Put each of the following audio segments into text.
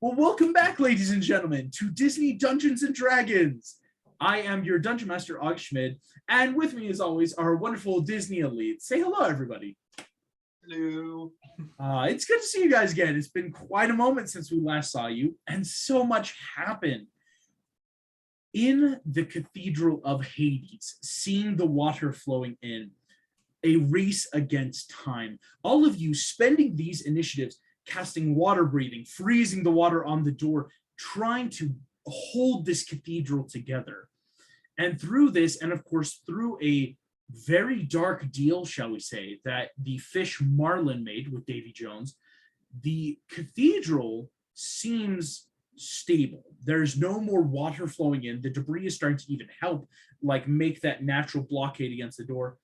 Well, welcome back, ladies and gentlemen, to Disney Dungeons and Dragons. I am your Dungeon Master, Og Schmid, and with me, as always, our wonderful Disney elite. Say hello, everybody. Hello. It's good to see you guys again. It's been quite a moment since we last saw you, and so much happened. In the Cathedral of Hades, seeing the water flowing in, a race against time. All of you spending these initiatives casting water breathing, freezing the water on the door, trying to hold this cathedral together. And through this, and of course, through a very dark deal, shall we say, that the fish Marlin made with Davy Jones, the cathedral seems stable. There's no more water flowing in. The debris is starting to even help, like, make that natural blockade against the door.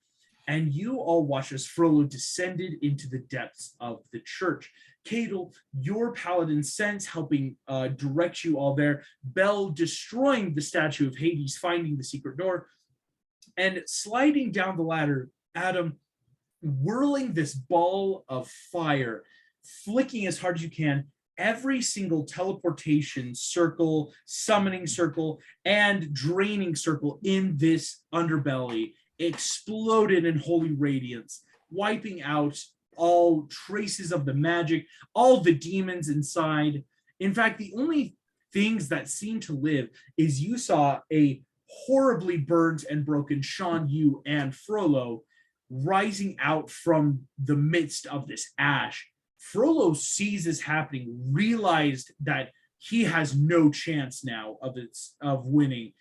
And you all watch as Frollo descended into the depths of the church. Cadel, your paladin sense helping direct you all there. Belle destroying the statue of Hades, finding the secret door. And sliding down the ladder, Adam whirling this ball of fire, flicking as hard as you can, every single teleportation circle, summoning circle, and draining circle in this underbelly exploded in holy radiance, wiping out all traces of the magic, all the demons inside. In fact, the only things that seem to live is you saw a horribly burnt and broken Shan Yu and Frollo rising out from the midst of this ash. Frollo sees this happening, realized that he has no chance now of winning,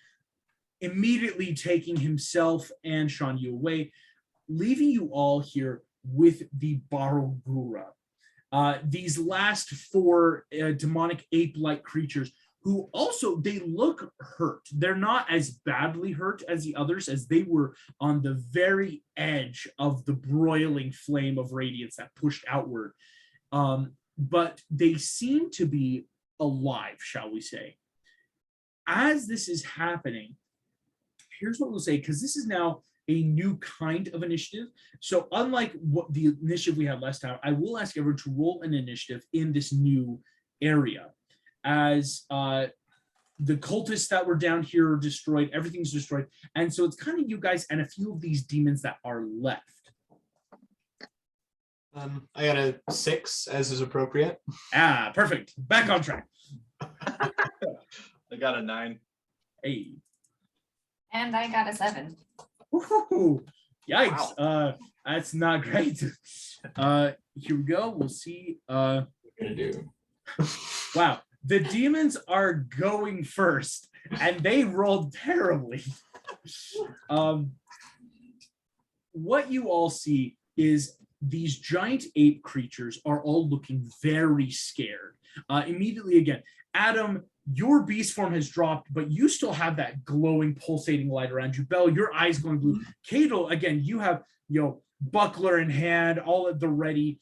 immediately taking himself and Shan Yu away, leaving you all here with the Barogura. These last four demonic ape-like creatures who also, they look hurt. They're not as badly hurt as the others, as they were on the very edge of the broiling flame of radiance that pushed outward. But they seem to be alive, shall we say. As this is happening, here's what we'll say, because this is now a new kind of initiative. So unlike what the initiative we had last time, I will ask everyone to roll an initiative in this new area. As the cultists that were down here are destroyed, everything's destroyed. And so it's kind of you guys and a few of these demons that are left. I got a 6, as is appropriate. Perfect. Back on track. I got a 9. Hey. And I got a 7. Woo-hoo-hoo. Yikes. Wow. That's not great. Here we go. We'll see. What are you gonna do? Wow. The demons are going first, and they rolled terribly. What you all see is these giant ape creatures are all looking very scared. Immediately again, Adam, your beast form has dropped, but you still have that glowing, pulsating light around you. Belle, your eyes going blue. Cadel, again, you have, buckler in hand, all at the ready.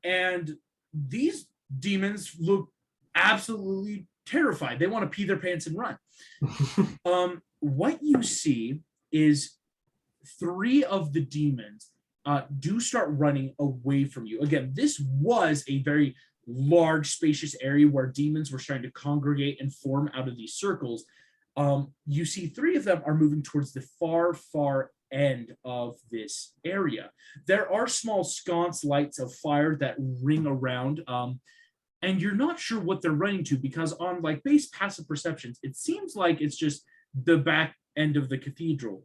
And these demons look absolutely terrified. They want to pee their pants and run. What you see is 3 of the demons do start running away from you. Again, this was a very large, spacious area where demons were starting to congregate and form out of these circles. You see 3 of them are moving towards the far, far end of this area. There are small sconce lights of fire that ring around, and you're not sure what they're running to, because on base passive perceptions, it seems like it's just the back end of the cathedral.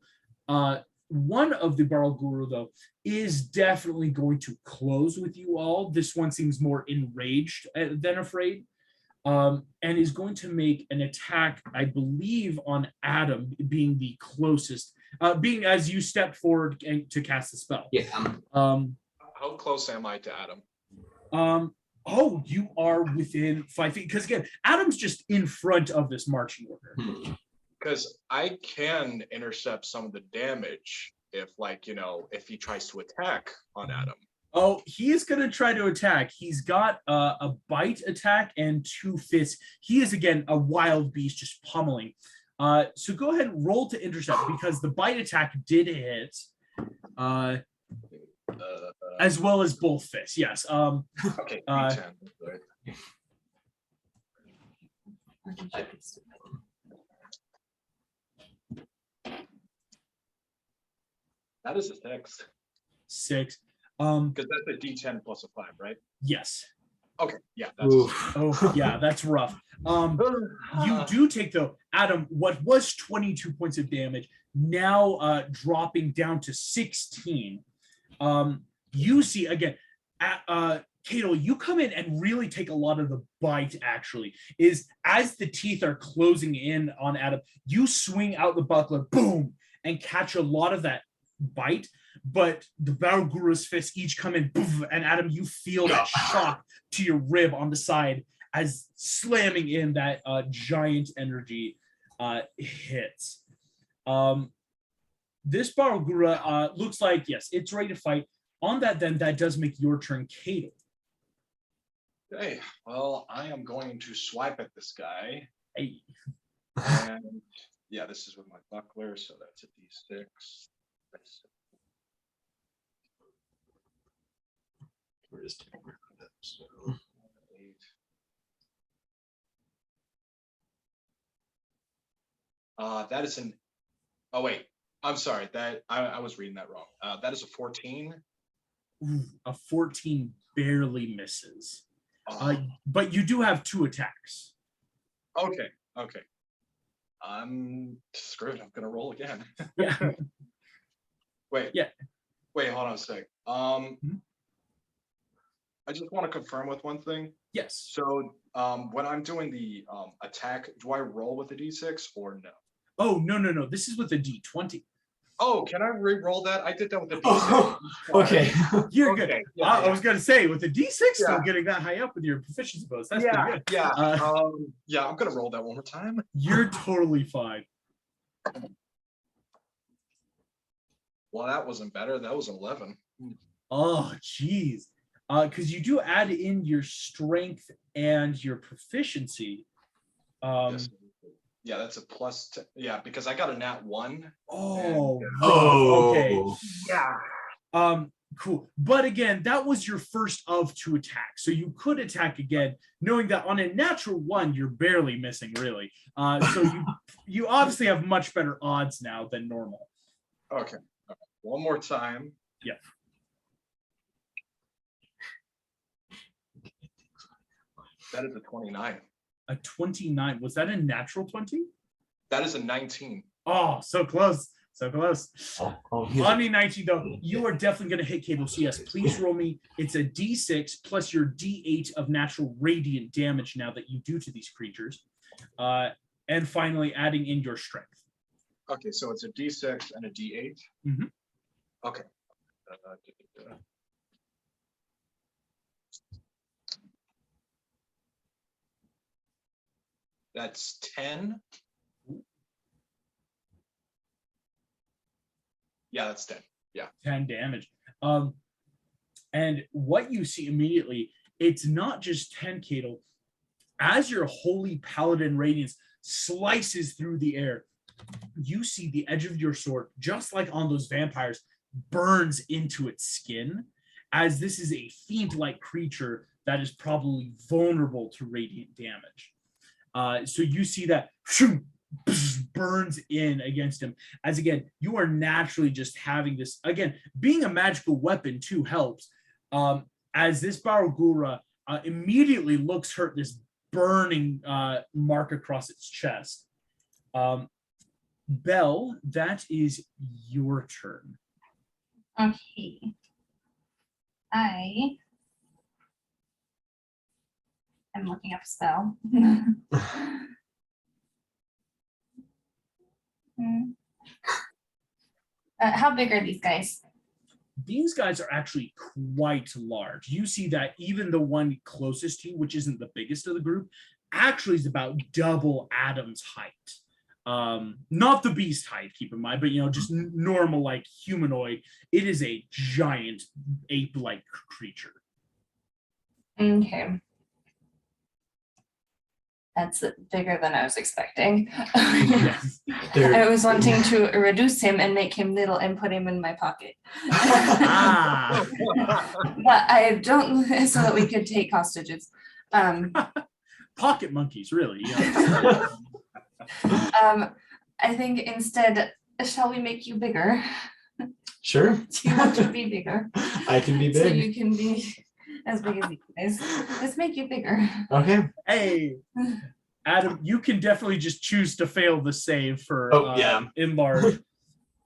One of the Baroguru, though, is definitely going to close with you all. This one seems more enraged than afraid, and is going to make an attack, I believe, on Adam, being the closest, being as you step forward to cast the spell. Yeah. How close am I to Adam? You are within 5 feet, because again, Adam's just in front of this marching order. Because I can intercept some of the damage if he tries to attack on Adam. Oh, he is going to try to attack. He's got a bite attack and 2 fists. He is, again, a wild beast just pummeling. So go ahead and roll to intercept, because the bite attack did hit, as well as both fists. Yes. Okay. That is a 6. 6. Because that's a D10 plus a 5, right? Yes. Okay, yeah, that's Oh, yeah, that's rough. You do take, though, Adam, what was 22 points of damage, now dropping down to 16. You see, again, Cato, you come in and really take a lot of the bite, actually, is as the teeth are closing in on Adam, you swing out the buckler, boom, and catch a lot of that bite, but the Baragura's fists each come in, poof, and Adam, you feel that shock to your rib on the side as slamming in that giant energy hits. This Baragura looks like, yes, it's ready to fight. On that, then, that does make your turn, Cato. Okay, well, I am going to swipe at this guy. Hey. And yeah, this is with my buckler, so that's a D6. We're just taking that. So. 8. That is an. Oh wait, I'm sorry. That I was reading that wrong. That is a 14. Ooh, a 14 barely misses. But you do have 2 attacks. Okay. I'm screwed. I'm gonna roll again. Yeah. Wait. Yeah. Wait. Hold on a sec. I just want to confirm with one thing. Yes. So, when I'm doing the attack, do I roll with a D6 or no? Oh, no. This is with a D20. Oh, can I re-roll that? I did that with a D6. Oh, okay. You're good. Yeah, I was going to say, with a D6 still Yeah. getting that high up with your proficiency bonus, that's yeah, pretty good. yeah. Uh, Yeah, I'm going to roll that one more time. You're totally fine. Well, that wasn't better. That was 11. Oh, geez. Because you do add in your strength and your proficiency. Yes. Yeah, that's a plus. Yeah, because I got a nat 1. Oh, Oh, okay. Yeah. Cool. But again, that was your first of 2 attacks. So you could attack again, knowing that on a natural 1, you're barely missing, really. So you obviously have much better odds now than normal. Okay. One more time. Yeah. That is a 29. A 29. Was that a natural 20? That is a 19. Oh, so close. So close. he's On the 19, though, you are definitely going to hit Cable. So yes, please roll me. It's a D6 plus your D8 of natural radiant damage now that you do to these creatures. And finally, adding in your strength. Okay, so it's a D6 and a D8. Mhm. Okay. That's 10. Yeah, that's 10. Yeah. 10 damage. And what you see immediately, it's not just 10, Cato. As your holy paladin radiance slices through the air, you see the edge of your sword, just like on those vampires, burns into its skin, as this is a fiend-like creature that is probably vulnerable to radiant damage. So you see that burns in against him, as again, you are naturally just having this, again, being a magical weapon too helps, as this Baragura immediately looks hurt, this burning mark across its chest. Belle, that is your turn. Okay. I am looking up a spell. How big are these guys? These guys are actually quite large. You see that even the one closest to you, which isn't the biggest of the group, actually is about double Adam's height. Not the beast height, keep in mind, but just normal, like humanoid. It is a giant ape-like creature. Okay. That's bigger than I was expecting. I was wanting to reduce him and make him little and put him in my pocket. Ah. But I don't, so that we could take hostages. Pocket monkeys, really. I think instead, shall we make you bigger? Sure. Do you want to be bigger? I can be So big. you can be as big as you guys. Let's make you bigger. Okay. Hey, Adam, you can definitely just choose to fail the save for enlarge.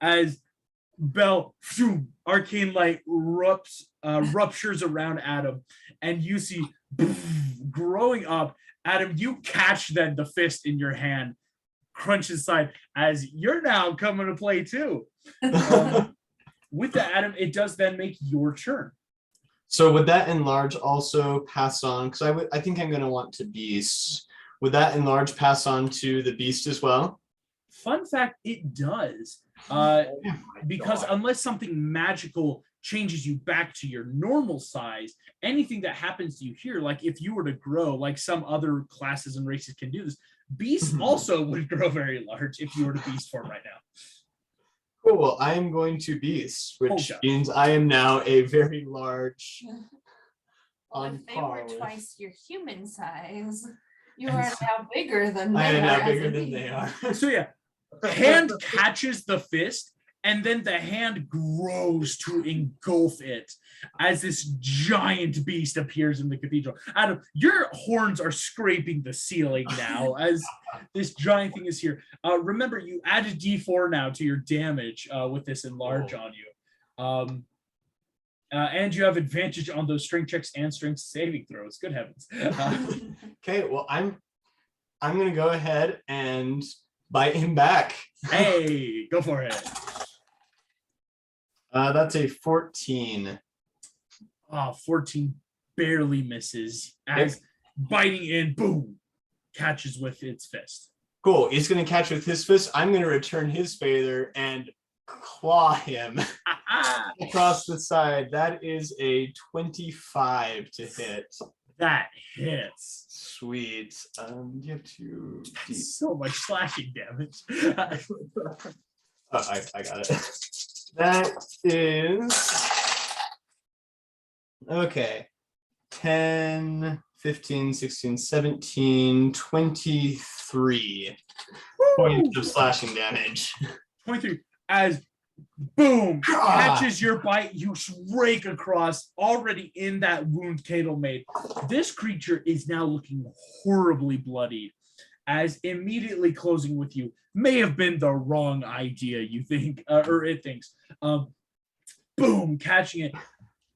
As Bell, arcane light ruptures around Adam, and you see growing up, Adam, you catch then the fist in your hand, crunch inside, as you're now coming to play too. With that, Adam, it does then make your turn. So would that enlarge also pass on? Because I think I'm going to want to beast. Would that enlarge pass on to the beast as well? Fun fact, it does. Because unless something magical changes you back to your normal size, anything that happens to you here, like if you were to grow, like some other classes and races can do this, beasts also would grow very large if you were to beast form right now. Cool. Well, I am going to beast, which means I am now a very large. If they were twice your human size, you are now bigger than they are. I am now bigger than they are. So yeah, hand catches the fist, and then the hand grows to engulf it as this giant beast appears in the cathedral. Adam, your horns are scraping the ceiling now as this giant thing is here. Remember, you added D4 now to your damage with this enlarge on you. And you have advantage on those strength checks and strength saving throws. Good heavens. Okay, well, I'm going to go ahead and bite him back. Hey, go for it. That's a 14. 14 barely misses as biting in, boom, catches with its fist. Cool. He's going to catch with his fist. I'm going to return his feather and claw him across the side. That is a 25 to hit. That hits. Sweet. You have to. So much slashing damage. I got it. That is okay. 10, 15, 16, 17, 23 points of slashing damage. 23 as boom catches your bite. You rake across, already in that wound Cato made. This creature is now looking horribly bloodied, as immediately closing with you may have been the wrong idea, you think, or it thinks. Boom, catching it.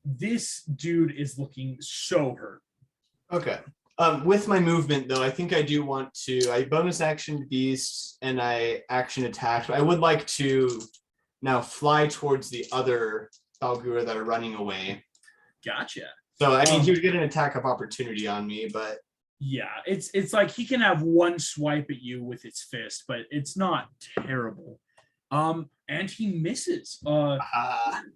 This dude is looking so hurt. Okay. With my movement, though, I think I do want to. I bonus action beast and I action attack. I would like to now fly towards the other Balgura that are running away. Gotcha. So, I mean, he would get an attack of opportunity on me, but. Yeah, it's like he can have one swipe at you with its fist, but it's not terrible. And he misses.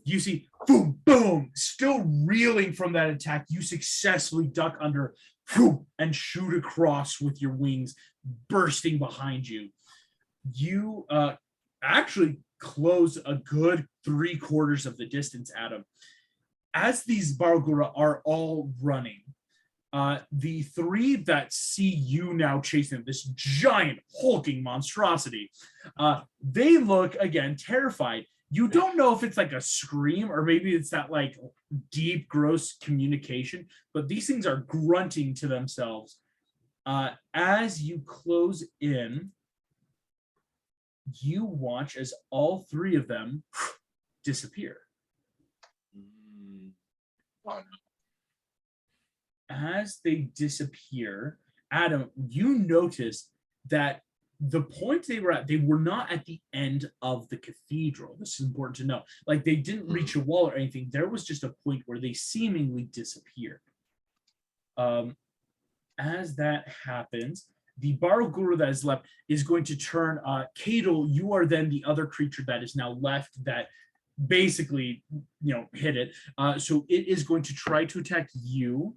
You see, boom, boom, still reeling from that attack. You successfully duck under, and shoot across with your wings bursting behind you. You actually close a good 3/4 of the distance, Adam. As these Bargura are all running, the three that see you now chasing this giant hulking monstrosity, they look again terrified. You don't know if it's like a scream or maybe it's that like deep, gross communication, but these things are grunting to themselves. As you close in, you watch as all three of them disappear. As they disappear, Adam, you notice that the point they were at, they were not at the end of the cathedral. This is important to know. Like, they didn't reach a wall or anything. There was just a point where they seemingly disappeared. As that happens, the Barrow Guru that is left is going to turn. Cadel, you are then the other creature that is now left that basically, hit it. So it is going to try to attack you.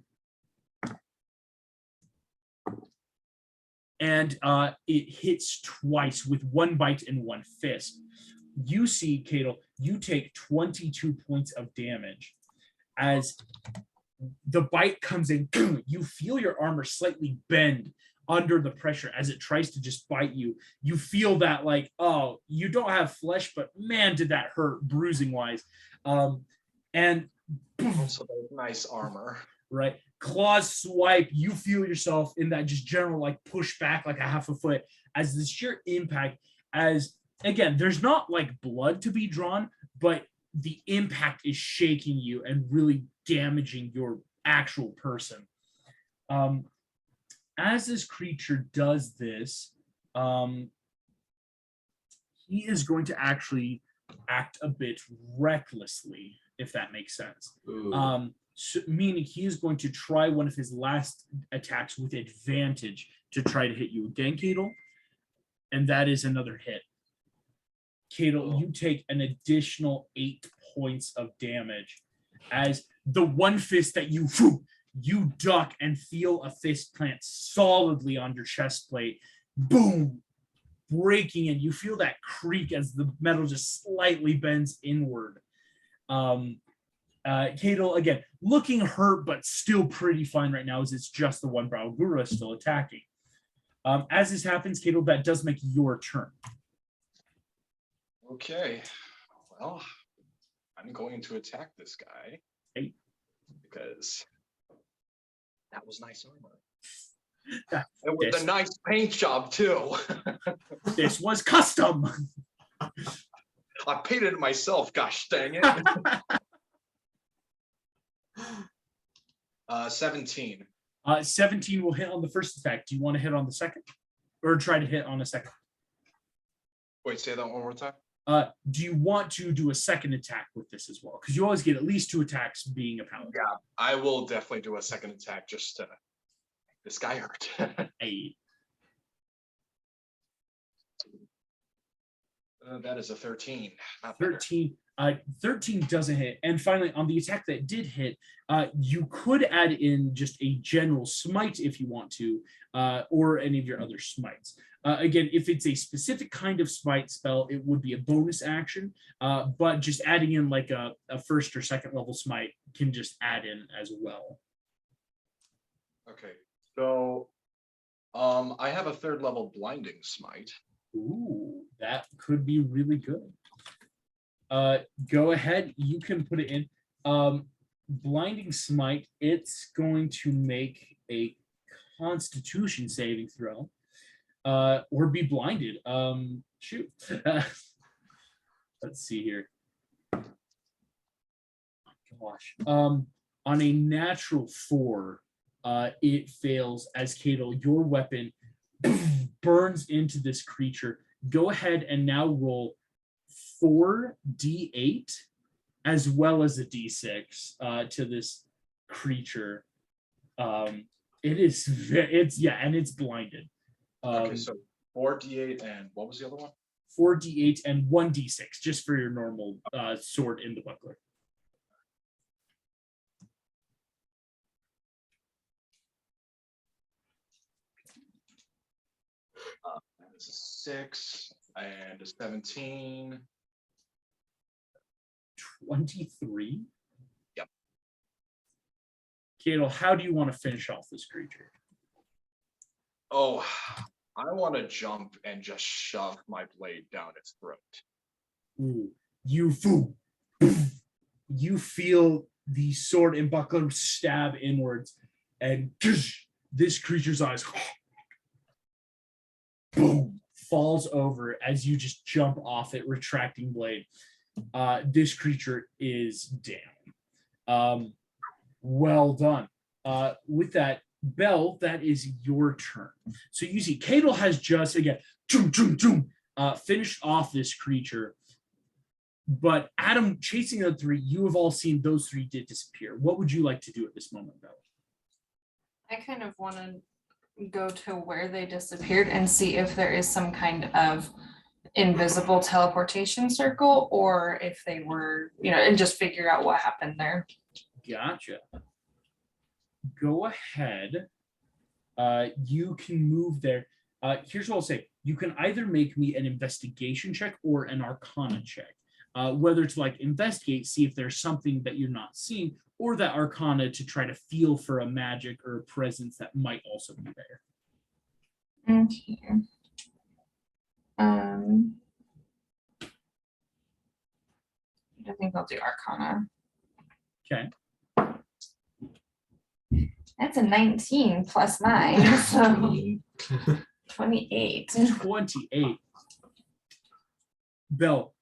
And it hits twice with one bite and one fist. You see, Cadel, you take 22 points of damage. As the bite comes in, you feel your armor slightly bend under the pressure as it tries to just bite you. You feel that like, oh, you don't have flesh, but man, did that hurt bruising wise. And Also, nice armor. Right, claws swipe. You feel yourself in that just general like push back like a half a foot as the sheer impact. As again, there's not like blood to be drawn, but the impact is shaking you and really damaging your actual person. As this creature does this, he is going to actually act a bit recklessly, if that makes sense. So, meaning he is going to try one of his last attacks with advantage to try to hit you again, Cadel. And that is another hit. Cadel, you take an additional 8 points of damage as the one fist that you duck and feel a fist plant solidly on your chest plate. Boom! Breaking it. You feel that creak as the metal just slightly bends inward. Cadel, again, looking hurt, but still pretty fine right now as it's just the one brow Gura still attacking. As this happens, Cadel, that does make your turn. Okay. Well, I'm going to attack this guy. Hey. Because that was nice armor. It was a nice paint job, too. This was custom. I painted it myself, gosh dang it. 17. 17 will hit on the first attack. Do you want to hit on the second? Or try to hit on a second? Wait, say that one more time. Do you want to do a second attack with this as well? Because you always get at least 2 attacks being a paladin. Yeah, I will definitely do a second attack just to make this guy hurt. Hey. That is a 13. 13. 13 doesn't hit. And finally, on the attack that did hit, you could add in just a general smite if you want to, or any of your other smites. Again, if it's a specific kind of smite spell, it would be a bonus action, but just adding in like a first or second level smite can just add in as well. Okay, so I have a 3rd level blinding smite. Ooh, that could be really good. Go ahead, you can put it in. Blinding smite, it's going to make a Constitution saving throw, or be blinded. Shoot. Let's see here. Oh, gosh. On a natural 4, it fails as Cadel, your weapon burns into this creature. Go ahead and now roll 4d8 as well as a d6 to this creature. It's blinded. Okay, so 4d8 and what was the other one? 4d8 and 1d6 just for your normal sword in the buckler. That is a 6 and a 17. 23. Yep. Cadel, how do you want to finish off this creature? Oh, I want to jump and just shove my blade down its throat. Ooh, you feel the sword and buckler stab inwards, and this creature's eyes boom falls over as you just jump off it, retracting blade. This creature is down. Well done. With that, Belle, that is your turn. So you see, Cadel has just again finished off this creature. But Adam, chasing the 3, you have all seen those 3 did disappear. What would you like to do at this moment, Belle? I kind of want to go to where they disappeared and see if there is some kind of invisible teleportation circle, or if they were, and just figure out what happened there. Gotcha. Go ahead. You can move there. Here's what I'll say. You can either make me an investigation check or an arcana check. Whether to like investigate, see if there's something that you're not seeing, or that arcana to try to feel for a magic or a presence that might also be there. Okay. I think I'll do Arcana. Okay. That's a 19 plus 9, so 28. 28. Bell,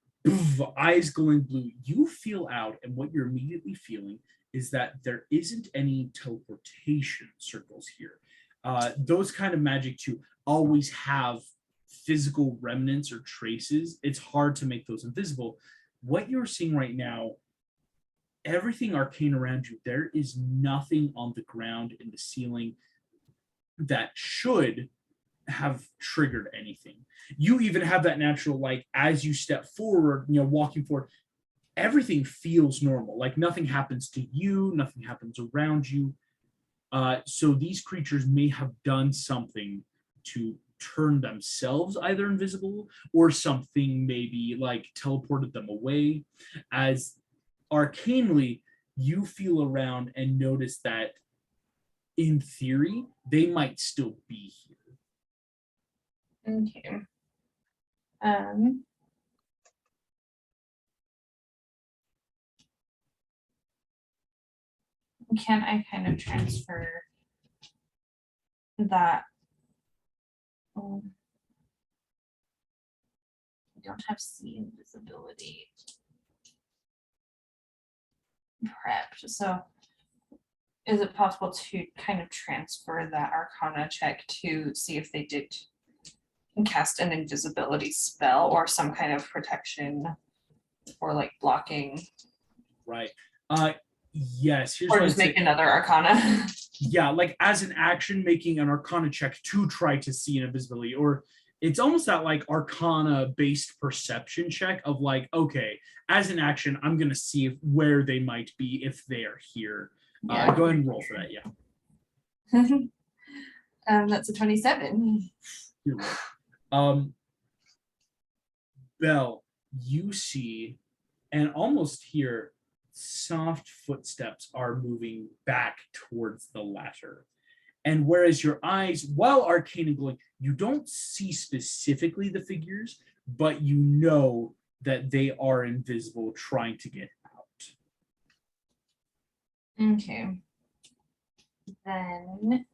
eyes glowing blue. You feel out, and what you're immediately feeling is that there isn't any teleportation circles here. Those kind of magic to always have physical remnants or traces. It's hard to make those invisible. What you're seeing right now, everything arcane around you, there is nothing on the ground, in the ceiling, that should have triggered anything. You even have that natural, like, as you step forward, walking forward, everything feels normal. Like nothing happens to you, nothing happens around you. So these creatures may have done something to turn themselves either invisible, or something maybe like teleported them away. As arcanely, you feel around and notice that in theory, they might still be here. Okay. Can I kind of transfer that? I don't have see invisibility prepped, so is it possible to kind of transfer that Arcana check to see if they did cast an invisibility spell or some kind of protection or like blocking? Right. Yes. Here's Or what just I'd make say. another Arcana. Yeah, like as an action, making an Arcana check to try to see an invisibility, or it's almost that like Arcana based perception check of like, okay, as an action, I'm gonna see where they might be if they are here. Yeah. Go ahead and roll for that. Yeah. That's a 27. Belle, you see and almost hear soft footsteps are moving back towards the ladder. And whereas your eyes, while arcane and glowing, you don't see specifically the figures, but you know that they are invisible, trying to get out. Okay. Then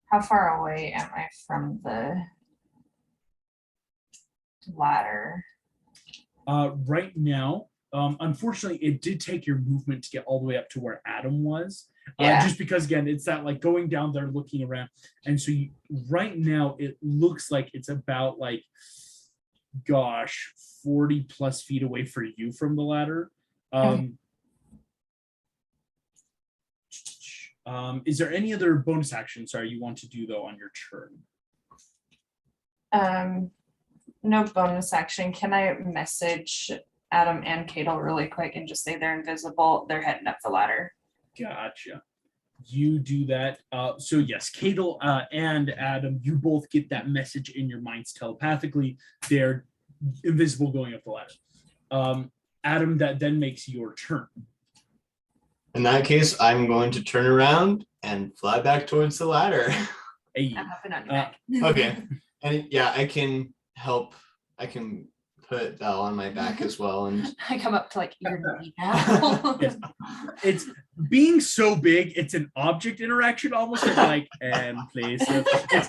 how far away am I from the ladder? Right now, unfortunately, it did take your movement to get all the way up to where Adam was. Yeah. Just because, again, it's that like going down there, looking around. And so right now, it looks like it's about like, 40 plus feet away for you from the ladder. Is there any other bonus action, you want to do though on your turn? No bonus action. Can I message Adam and Cadel really quick and just say they're invisible? They're heading up the ladder. Gotcha. You do that. So yes, Cadel and Adam, you both get that message in your minds telepathically. They're invisible going up the ladder. Adam, that then makes your turn. In that case, I'm going to turn around and fly back towards the ladder. Hey. I'm hopping on your back. Okay. And yeah, I can help. I can put Belle on my back as well. And I come up to like your knee now. Yes. It's being so big, it's an object interaction almost. It's like, and place. It's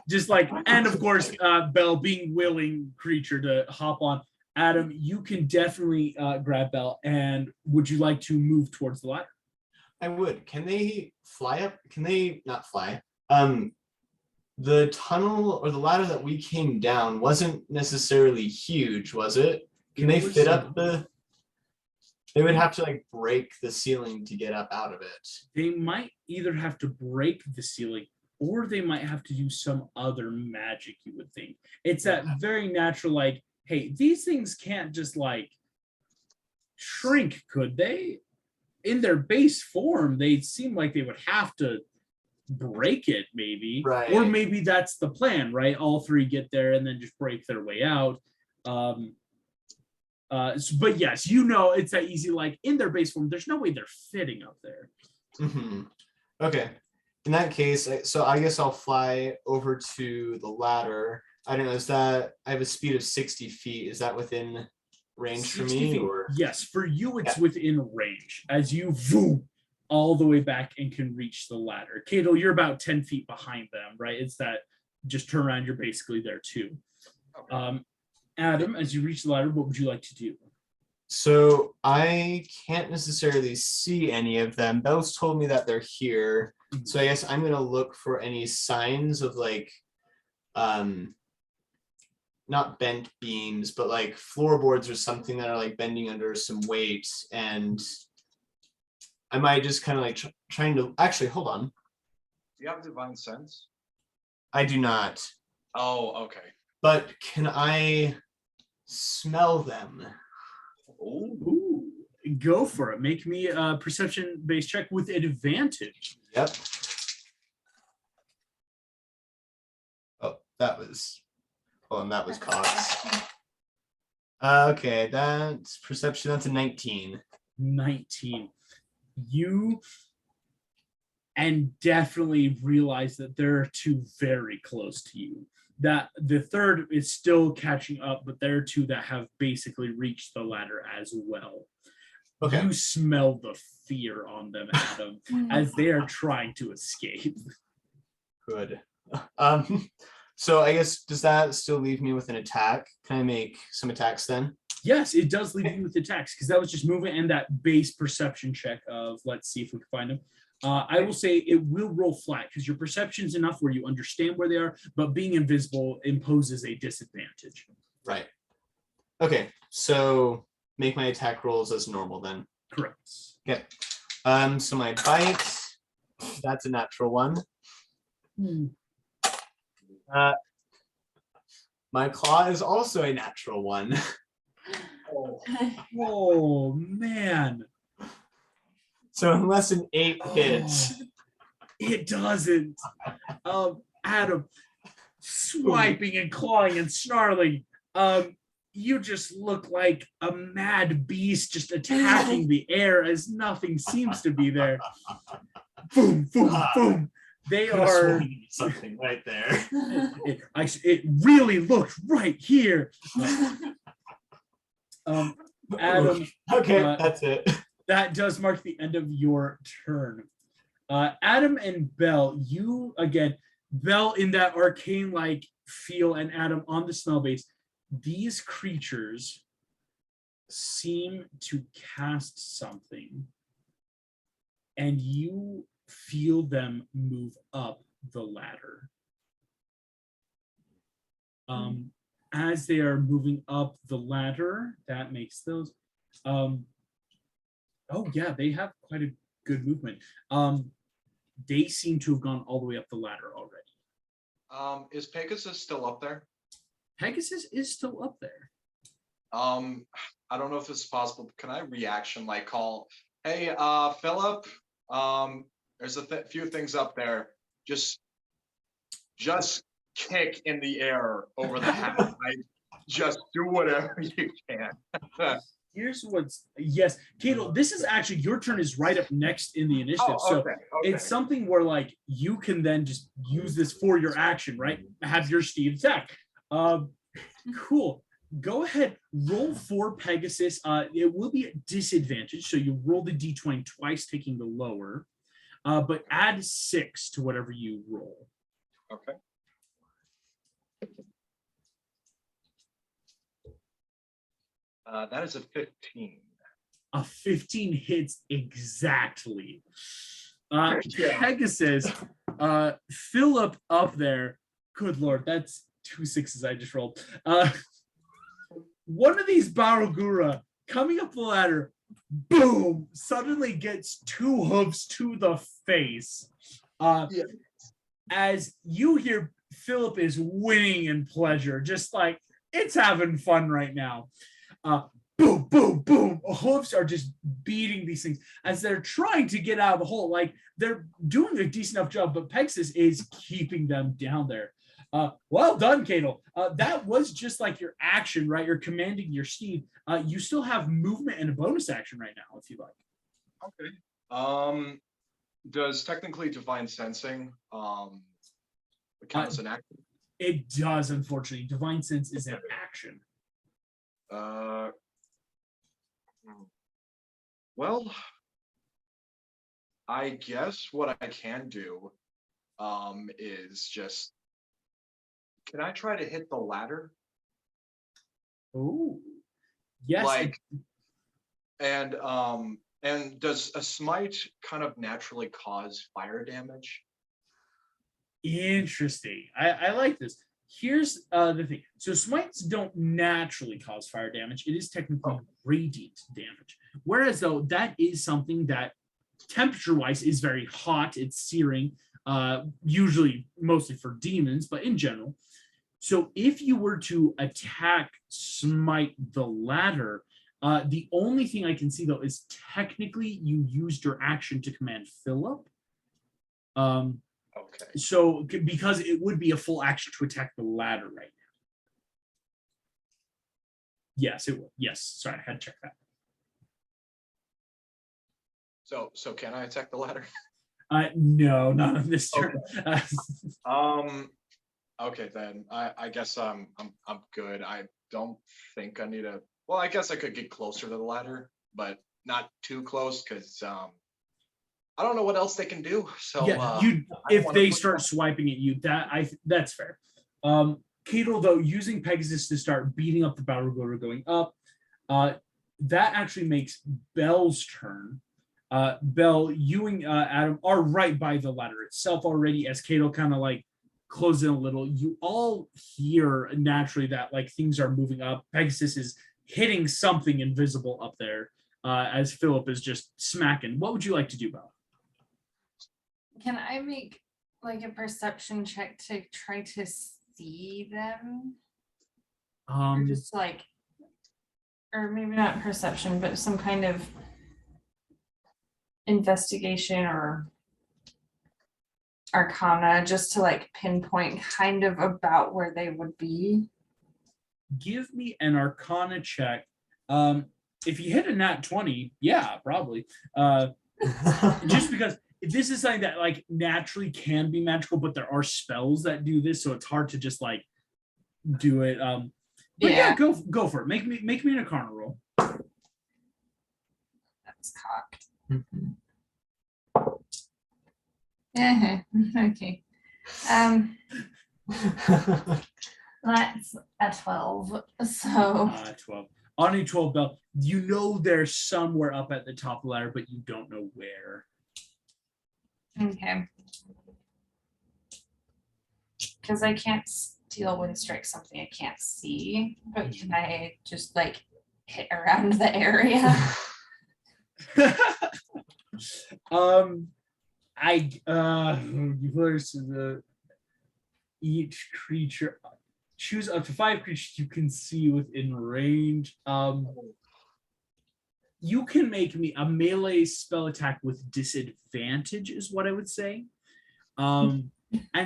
just like, and of course, Belle being willing creature to hop on. Adam, you can definitely grab Belle. And would you like to move towards the ladder? I would. Can they fly up? Can they not fly? The tunnel or the ladder that we came down wasn't necessarily huge, was it? Can they fit up the? They would have to like break the ceiling to get up out of it. They might either have to break the ceiling, or they might have to do some other magic, you would think. It's that very natural, like, hey, these things can't just like shrink, could they? In their base form, they seem like they would have to break it, maybe. Right. Or maybe that's the plan, right? All three get there and then just break their way out. But yes, you know it's that easy. Like in their base form, there's no way they're fitting up there. Mm-hmm. Okay. In that case, so I guess I'll fly over to the ladder. I don't know. Is that I have a speed of 60 feet? Is that within range for 60 me? feet. Or Yes, for you it's Yeah. within range as you voom all the way back and can reach the ladder. Cato, you're about 10 feet behind them, right? It's that just turn around, you're basically there too. Okay. Adam, as you reach the ladder, what would you like to do? So I can't necessarily see any of them. Belle's told me that they're here. So I guess I'm gonna look for any signs of like not bent beams, but like floorboards or something that are like bending under some weight. And I might just kind of like trying to actually hold on. Do you have divine sense? I do not. Oh, okay. But can I smell them? Ooh, go for it. Make me a perception-based check with advantage. Yep. Oh, that was Cox. Okay, that's perception. That's a 19. 19. You and definitely realize that there are two very close to you. That the third is still catching up, but there are two that have basically reached the ladder as well. Okay. You smell the fear on them, Adam, as they are trying to escape. Good. So I guess does that still leave me with an attack? Can I make some attacks then? Yes, it does leave you with attacks because that was just movement and that base perception check of let's see if we can find them. I will say it will roll flat because your perception is enough where you understand where they are, but being invisible imposes a disadvantage. Right. Okay, so make my attack rolls as normal then. Correct. Okay. So my bite, that's a natural one. My claw is also a natural one. Oh man. So unless an 8 hits, It doesn't. Adam, swiping and clawing and snarling. You just look like a mad beast just attacking the air as nothing seems to be there. Boom, boom, boom. They are something right there. it really looked right here. Adam, Okay, that's it. that does mark the end of your turn. Adam and Belle, you again, Belle in that arcane like feel, and Adam on the smell base. These creatures seem to cast something, and you feel them move up the ladder. As they are moving up the ladder, that makes those. Oh yeah, they have quite a good movement. They seem to have gone all the way up the ladder already. Is Pegasus still up there? Pegasus is still up there. I don't know if this is possible, but can I reaction like call, hey, Philip, there's a few things up there. Just kick in the air over the hat. Just do whatever you can. Here's what's yes, Cato, this is actually your turn is right up next in the initiative. Oh, okay, So it's something where like you can then just use this for your action, right? Have your steed attack. Cool. Go ahead, roll for Pegasus. It will be at disadvantage, so you roll the d20 twice, taking the lower, but add 6 to whatever you roll. Okay. That is a 15. A 15 hits exactly. Pegasus, Philip up there. Good Lord, that's 2 6s I just rolled. One of these Baragura coming up the ladder, boom, suddenly gets 2 hooves to the face. As you hear, Philip is winning in pleasure, just like it's having fun right now. Boom, boom, boom. Hooves are just beating these things as they're trying to get out of the hole. Like they're doing a decent enough job, but Pegasus is keeping them down there. Well done, Cadel. That was just like your action, right? You're commanding your steed. You still have movement and a bonus action right now, if you like. Okay. Does technically divine sensing count as an action? It does, unfortunately. Divine Sense is an action. Well, I guess what I can do is just, can I try to hit the ladder? Oh, yes. Like, and does a smite kind of naturally cause fire damage? Interesting. I like this. Here's the thing. So smites don't naturally cause fire damage. It is technically radiant damage. Whereas though that is something that temperature-wise is very hot. It's searing, usually mostly for demons, but in general. So if you were to attack smite the ladder, the only thing I can see though is technically you used your action to command Philip. Okay. So because it would be a full action to attack the ladder right now. Yes, it would. Yes, sorry, I had to check that. So can I attack the ladder? No, not on this turn. Okay. Okay, then I guess I'm good. I don't think I need a. Well, I guess I could get closer to the ladder, but not too close because I don't know what else they can do. So yeah, if they start swiping at you, that's fair. Cadel, though, using Pegasus to start beating up the battle rotor going up, that actually makes Bell's turn. Bell, you and Adam are right by the ladder itself already. As Cadel kind of like closes in a little, you all hear naturally that like things are moving up. Pegasus is hitting something invisible up there as Philip is just smacking. What would you like to do, Bell? Can I make like a perception check to try to see them? Or just like, or maybe not perception, but some kind of investigation or arcana just to like pinpoint kind of about where they would be. Give me an arcana check. If you hit a nat 20, yeah, probably. Just because this is something that like naturally can be magical, but there are spells that do this, so it's hard to just like do it. But yeah, go for it. Make me an arcana roll. That's cocked. Mhm. Okay. That's a 12. So 12. On a 12 bell, you know they're somewhere up at the top of the ladder, but you don't know where. okay. Because I can't steal wind strike something I can't see, but can I just like hit around the area? Each creature, choose up to 5 creatures you can see within range. You can make me a melee spell attack with disadvantage is what I would say. And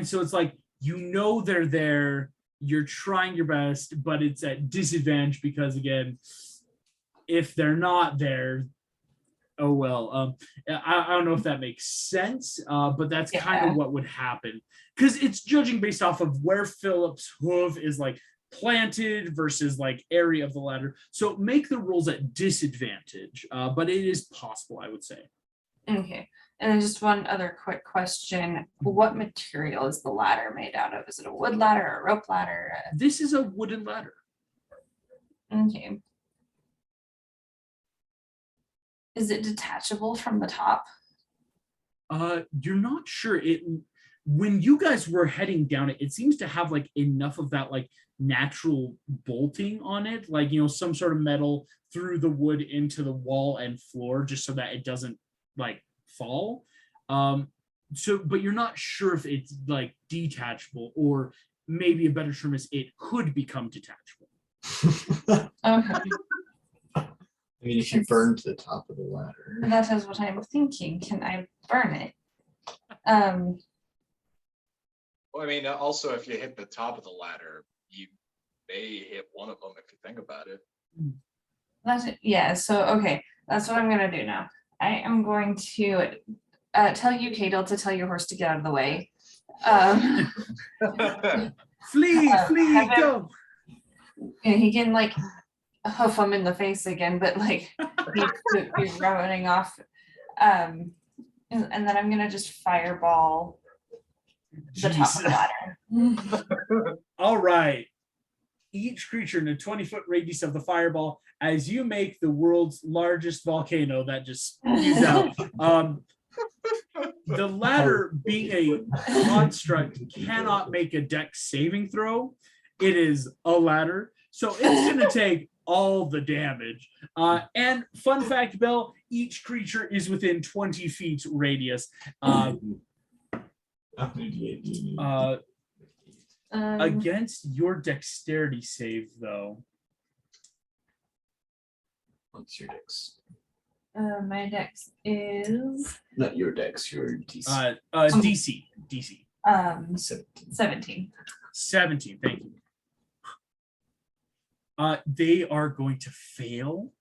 so it's like, you know they're there, you're trying your best, but it's at disadvantage because again, if they're not there, oh well. I don't know if that makes sense, but that's kind of what would happen because it's judging based off of where Philip's hoof is like planted versus like area of the ladder. So make the rolls at disadvantage, but it is possible, I would say. Okay. And then just one other quick question. What material is the ladder made out of? Is it a wood ladder, a rope ladder? This is a wooden ladder. Okay. Is it detachable from the top? You're not sure. When you guys were heading down it, it seems to have like enough of that like natural bolting on it, like some sort of metal through the wood into the wall and floor, just so that it doesn't like fall. But you're not sure if it's like detachable, or maybe a better term is it could become detachable. Okay. I mean, if you burn to the top of the ladder. That is what I'm thinking. Can I burn it? Well, I mean, also if you hit the top of the ladder, you may hit one of them if you think about it. That's it. Yeah, so okay, that's what I'm gonna do now. I am going to tell you, Cadel, to tell your horse to get out of the way. Flee, flee, have him- go. And he can like hoof him in the face again, but like he's running off. And then I'm gonna just fireball the top of the ladder. All right. Each creature in a 20-foot radius of the fireball, as you make the world's largest volcano that just spews out. The ladder, being a construct, cannot make a dex saving throw. It is a ladder, so it's going to take all the damage. And fun fact, Belle, each creature is within 20 feet radius. Against your dexterity save, though. What's your dex? My dex is Not your dex, your DC. DC. 17. 17, thank you. They are going to fail.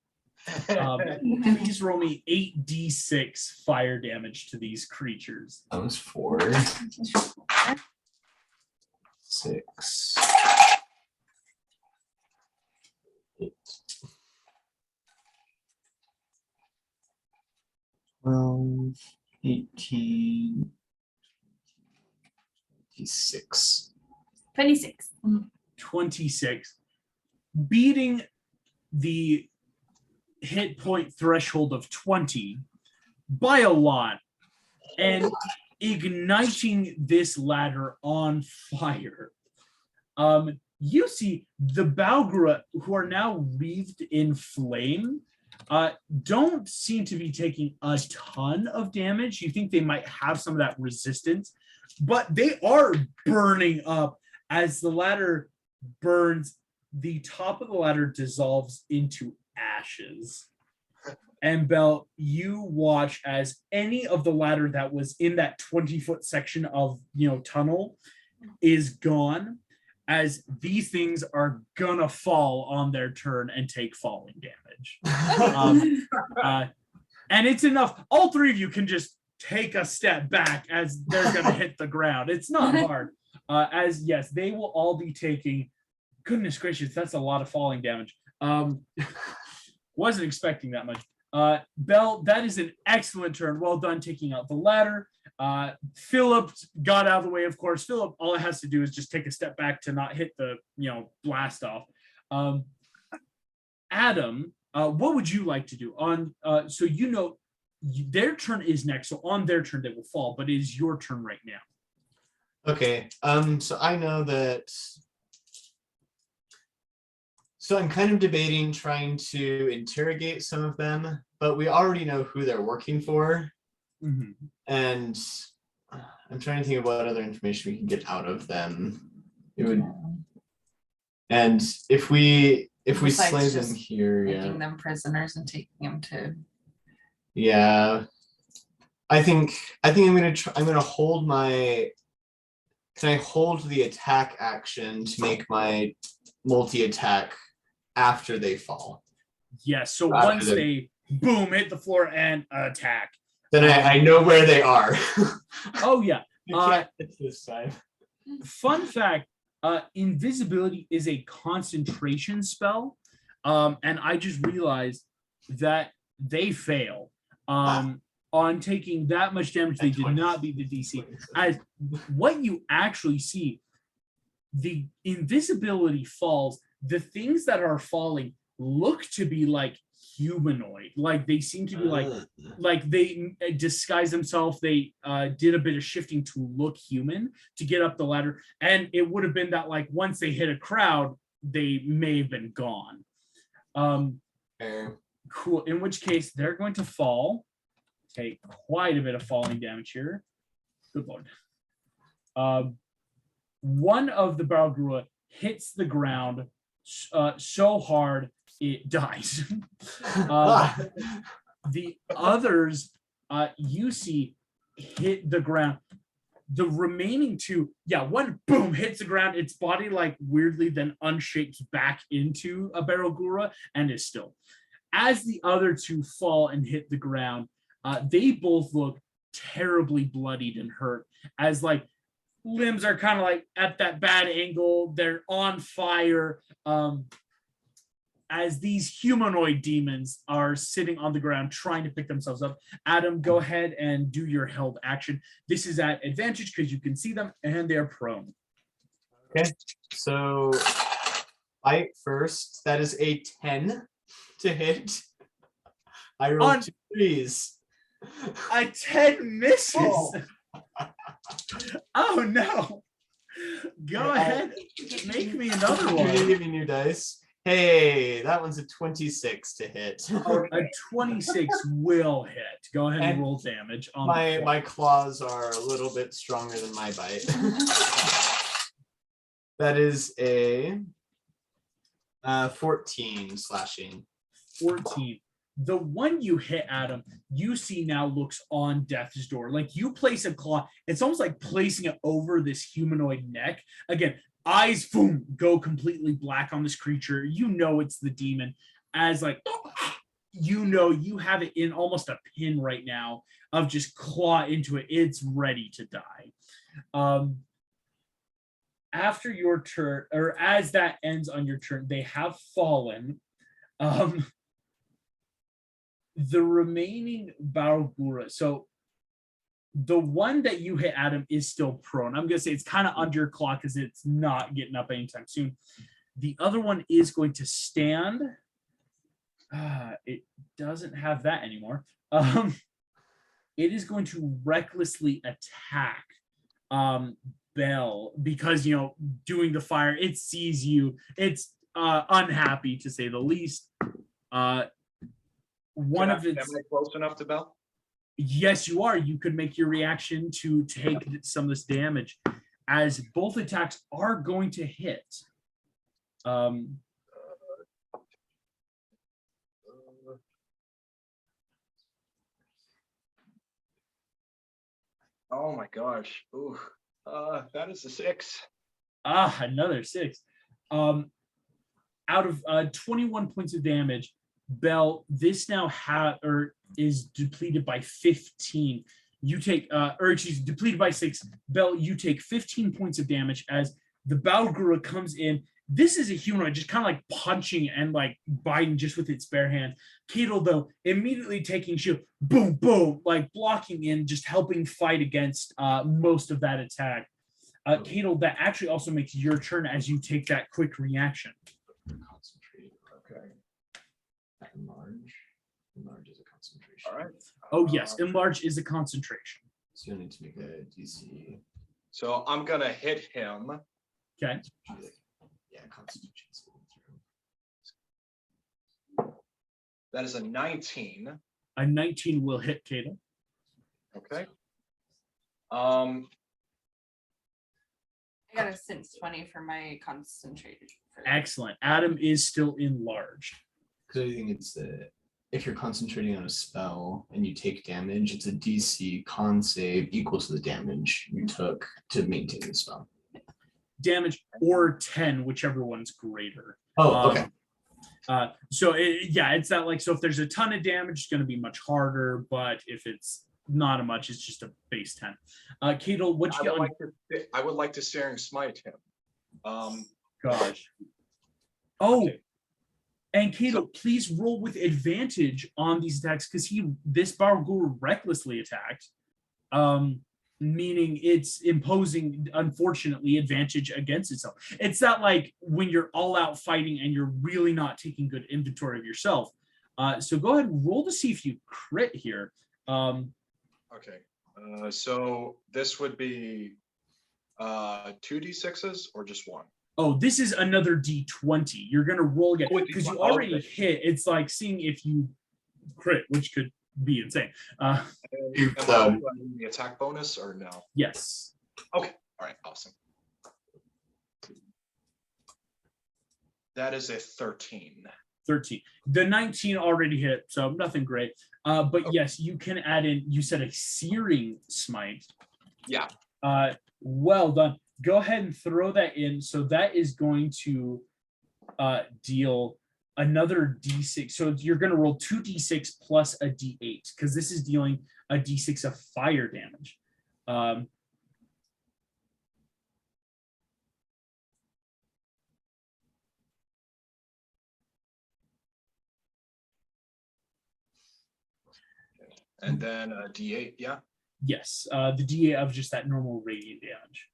Please roll me 8d6 fire damage to these creatures. That was 4. 6. 8. 12, 18, 26. 26. 26. Beating the hit point threshold of 20 by a lot and igniting this ladder on fire. You see the Balgra, who are now wreathed in flame, don't seem to be taking a ton of damage. You think they might have some of that resistance, but they are burning up. As the ladder burns, the top of the ladder dissolves into ashes. And Belle, you watch as any of the ladder that was in that 20-foot section of tunnel is gone, as these things are gonna fall on their turn and take falling damage. And it's enough. All three of you can just take a step back as they're gonna hit the ground. It's not hard. As yes, they will all be taking. Goodness gracious, that's a lot of falling damage. Wasn't expecting that much. Belle, that is an excellent turn. Well done taking out the ladder. Philip got out of the way, of course. Philip, all it has to do is just take a step back to not hit the blast off. Adam, what would you like to do on so their turn is next, so on their turn they will fall, but it is your turn right now. Okay, so I know that. So I'm kind of debating trying to interrogate some of them, but we already know who they're working for. Mm-hmm. And I'm trying to think of what other information we can get out of them. It would, and if we Besides slay just them here, making them prisoners and taking them to. Yeah, I think I'm gonna hold my. Can I hold the attack action to make my multi-attack after they fall? Yes. So After once they boom hit the floor and attack, then I know where they are. Oh yeah. It's this side. Fun fact: invisibility is a concentration spell, and I just realized that they fail. On taking that much damage, they did not beat the DC. As what you actually see, the invisibility falls. The things that are falling look to be like humanoid, like they seem to be like they disguise themselves. They did a bit of shifting to look human to get up the ladder, and it would have been that like once they hit a crowd, they may have been gone. Cool. In which case, they're going to fall. Take quite a bit of falling damage here. Good lord. One of the Balgrua hits the ground so hard it dies. The others you see hit the ground. The remaining two, one boom hits the ground. Its body like weirdly then unshapes back into a Baragura and is still. As the other two fall and hit the ground, they both look terribly bloodied and hurt, as like limbs are kind of like at that bad angle. They're on fire. As these humanoid demons are sitting on the ground trying to pick themselves up. Adam, go ahead and do your held action. This is at advantage because you can see them and they're prone. Okay, so fight first. That is a 10 to hit. I rolled 2 threes. A 10 misses. Oh no. Go ahead. Make me another You one. didn't give me new dice. Hey, that one's a 26 to hit. A 26 will hit. Go ahead and And roll damage. On my claws are a little bit stronger than my bite. That is a 14 slashing. 14. The one you hit, Adam, you see now looks on death's door. Like you place a claw, it's almost like placing it over this humanoid neck. Again, eyes, boom, go completely black on this creature. You know it's the demon. As like, you know you have it in almost a pin right now of just claw into it. It's ready to die. After your turn, or as that ends on your turn, they have fallen. The remaining Baragura, so the one that you hit, Adam, is still prone. I'm going to say it's kind of under your claw because it's not getting up anytime soon. The other one is going to stand. It doesn't have that anymore. It is going to recklessly attack Bell because, doing the fire, it sees you. It's unhappy, to say the least. Am I close enough to Bell? Yes, you are. You could make your reaction to take some of this damage, as both attacks are going to hit. Oh my gosh. Ooh. That is a 6. Another 6. Out of 21 points of damage, Bell, this now is depleted by 15. You take, depleted by 6. Bell, you take 15 points of damage as the Balgura comes in. This is a humanoid just kind of like punching and like biting just with its bare hand. Cadel, though, immediately taking shield, boom, boom, like blocking in, just helping fight against most of that attack. Cadel, that actually also makes your turn as you take that quick reaction. Concentrate. Okay. Enlarge is a concentration. All right. Oh, yes. Enlarge is a concentration. So you'll need to make a DC. So I'm going to hit him. Okay. Yeah, concentration. That is a 19. A 19 will hit Cadel. Okay. I got a sense 20 for my concentration. Excellent. Adam is still enlarged. Because I think it's if you're concentrating on a spell and you take damage, it's a DC con save equals to the damage you took to maintain the spell. Damage or 10, whichever one's greater. Oh, okay. So it's that like, so if there's a ton of damage, it's going to be much harder, but if it's not a much, it's just a base 10. Cadel, what you got? I would like to Searing Smite him. Gosh. Oh, okay. And Cadel, please roll with advantage on these attacks because this Bargul recklessly attacked, meaning it's imposing, unfortunately, advantage against itself. It's not like when you're all out fighting and you're really not taking good inventory of yourself. So go ahead and roll to see if you crit here. Okay. So this would be 2d6s or just one? Oh, this is another D20. You're going to roll again because you already hit. It's like seeing if you crit, which could be insane. Am I getting the attack bonus or no? Yes. Okay. All right. Awesome. That is a 13. 13. The 19 already hit, so nothing great. But okay. Yes, you can add in, you said a Searing Smite. Yeah. Well done. Go ahead and throw that in. So that is going to deal another d6. So you're going to roll 2d6 plus a d8 because this is dealing a d6 of fire damage. And then a D8, yeah. Yes, the d8 of just that normal radiant damage.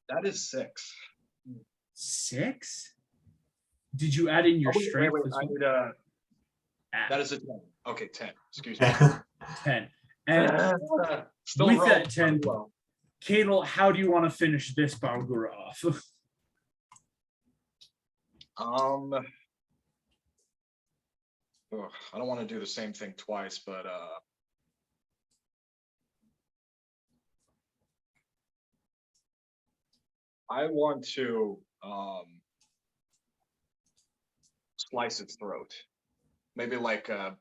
That is 6. 6? Did you add in your strength? Wait, as I well? need that is a 10. Okay, 10. Excuse me. 10. And Still with rolled that 10, pretty well. Cadel, how do you want to finish this Bargura off? I don't want to do the same thing twice, but I want to slice its throat. Maybe like Yes.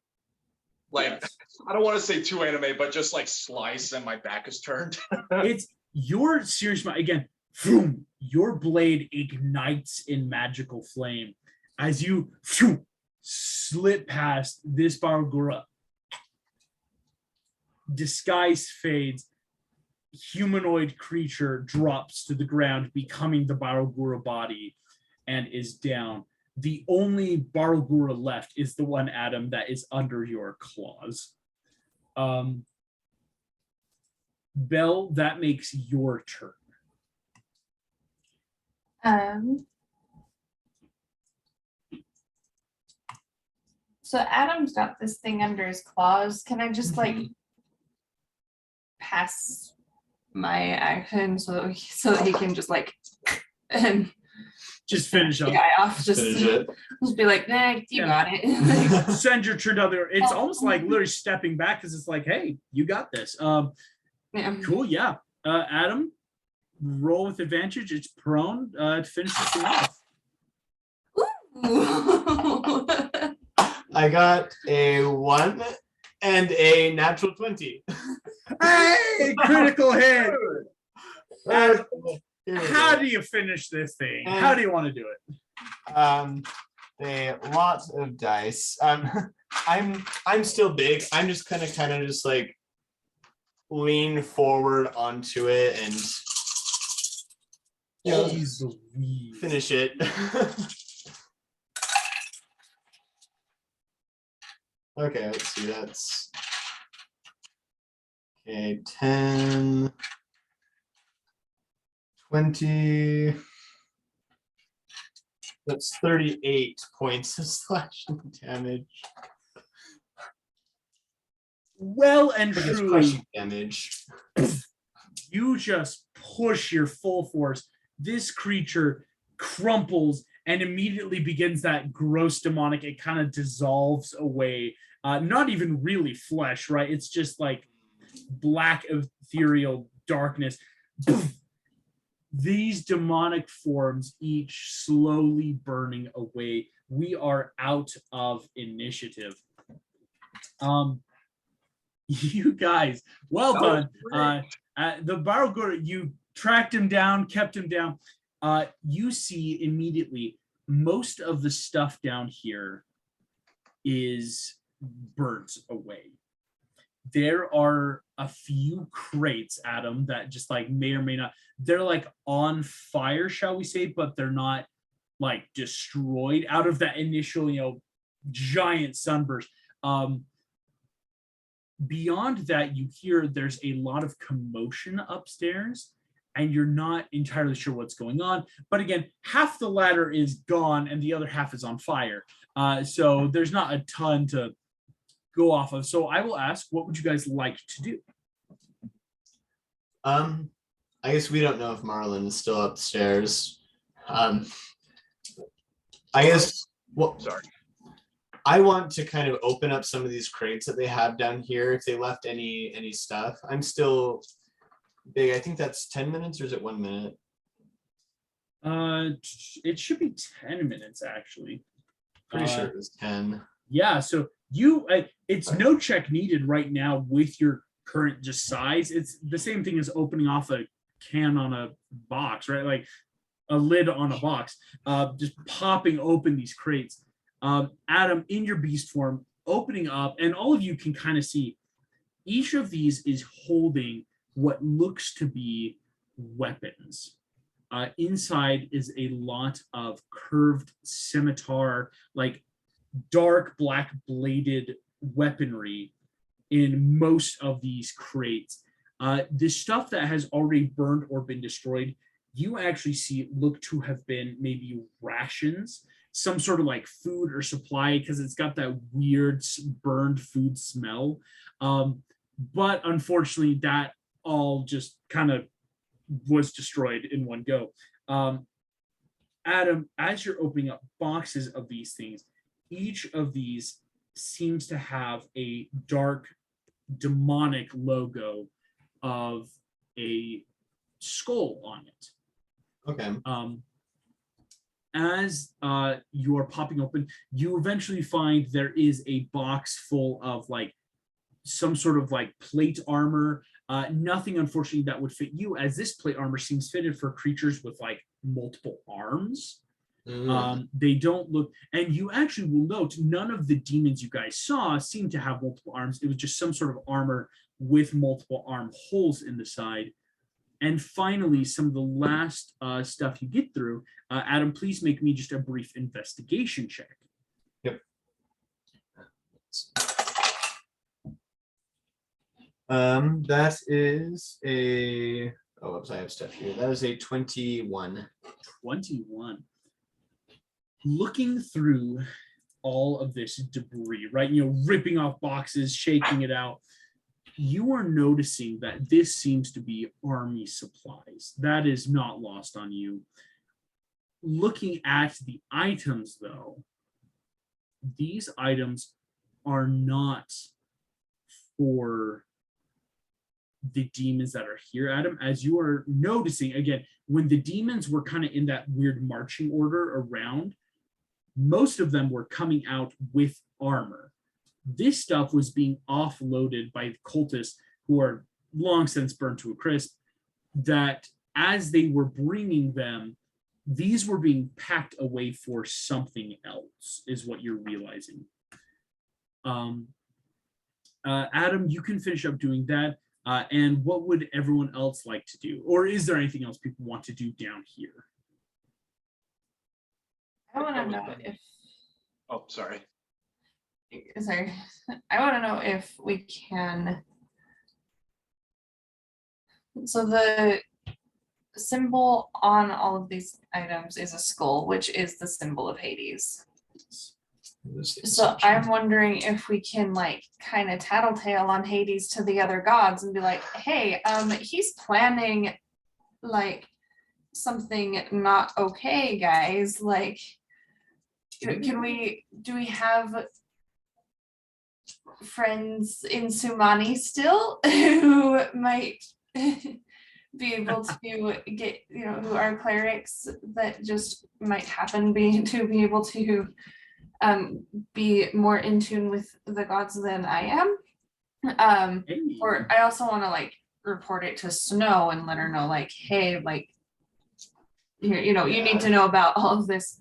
I don't want to say too anime, but just like slice and my back is turned. It's your Searing Smite again. Boom, your blade ignites in magical flame as you slip past this Bargura. Disguise fades. Humanoid creature drops to the ground, becoming the Bargura body, and is down. The only Bargura left is the one, Adam, that is under your claws. Belle, that makes your turn. So Adam's got this thing under his claws. Can I just like pass my action so that he can just like and Just finish the up. guy off? Just Finish be like, nah, you Yeah. got it. it. Send your turn down there. It's almost like literally stepping back because it's like, hey, you got this. Yeah. Cool, yeah. Adam, roll with advantage. It's prone to finish this thing off. Ooh. I got a 1 and a natural 20. Hey, critical hit. Adam, Here we how go. do you finish this thing? How do you want to do it? A lot of dice. I'm still big. I'm just gonna kind of just like lean forward onto it and Jeez Louise. finish it. Okay, let's see. That's okay. 10, 20. That's 38 points of slashing damage. Well and I guess truly, crushing damage. you just push your full force. This creature crumples and immediately begins that gross demonic. It kind of dissolves away. Not even really flesh, right? It's just like black ethereal darkness. These demonic forms each slowly burning away. We are out of initiative. You guys, well done. The Barogura, you tracked him down, kept him down. You see immediately most of the stuff down here is burnt away. There are a few crates, Adam, that just like may or may not, they're like on fire, shall we say, but they're not like destroyed out of that initial, giant sunburst. Beyond that, you hear there's a lot of commotion upstairs and you're not entirely sure what's going on. But again, half the ladder is gone and the other half is on fire. So there's not a ton to go off of. So I will ask, what would you guys like to do? I guess we don't know if Marlon is still upstairs. I guess, well, Sorry. I want to kind of open up some of these crates that they have down here if they left any stuff. I'm still big. I think that's 10 minutes, or is it 1 minute? It should be 10 minutes, actually. Pretty sure it was 10. Yeah, so you it's no check needed right now with your current just size. It's the same thing as opening off a can on a box, right? Like a lid on a box, just popping open these crates. Adam, in your beast form, opening up, and all of you can kind of see each of these is holding what looks to be weapons. Inside is a lot of curved scimitar, like dark black bladed weaponry in most of these crates. The stuff that has already burned or been destroyed, you actually see look to have been maybe rations, some sort of like food or supply, because it's got that weird burned food smell. But unfortunately, that all just kind of was destroyed in one go. Adam, as you're opening up boxes of these things, each of these seems to have a dark demonic logo of a skull on it. Okay. As you are popping open, you eventually find there is a box full of like some sort of like plate armor. Nothing, unfortunately, that would fit you, as this plate armor seems fitted for creatures with like multiple arms. They don't look, and you actually will note none of the demons you guys saw seem to have multiple arms. It was just some sort of armor with multiple arm holes in the side. And finally, some of the last stuff you get through, Adam, please make me just a brief investigation check. Yep. That is a, oh, oops, I have stuff here. That is a 21. 21. Looking through all of this debris, right? You know, ripping off boxes, shaking it out. You are noticing that this seems to be army supplies. That is not lost on you. Looking at the items, though, these items are not for the demons that are here, Adam. As you are noticing, again, when the demons were kind of in that weird marching order around, most of them were coming out with armor. This stuff was being offloaded by cultists who are long since burned to a crisp, that as they were bringing them, these were being packed away for something else, is what you're realizing. Adam, you can finish up doing that. And what would everyone else like to do? Or is there anything else people want to do down here? I want to know if. Oh, sorry. Sorry. I want to know if we can. So the symbol on all of these items is a skull, which is the symbol of Hades. So I'm wondering if we can like kind of tattletale on Hades to the other gods and be like, hey, he's planning like something not okay, guys. Like, do we have friends in Tsunami still who might be able to get, who are clerics that just might happen to be able to be more in tune with the gods than I am. Or I also want to like report it to Snow and let her know like, hey, like, you need to know about all of this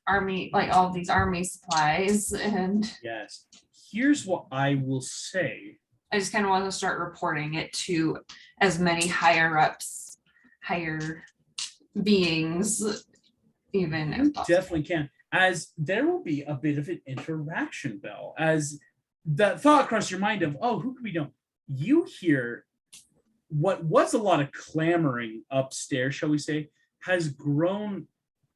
army, like all of these army supplies. And yes, here's what I will say. I just kind of want to start reporting it to as many higher beings, even as possible. Definitely can. As there will be a bit of an interaction, Belle, as that thought crossed your mind of, oh, who could we know? You hear what was a lot of clamoring upstairs, shall we say, has grown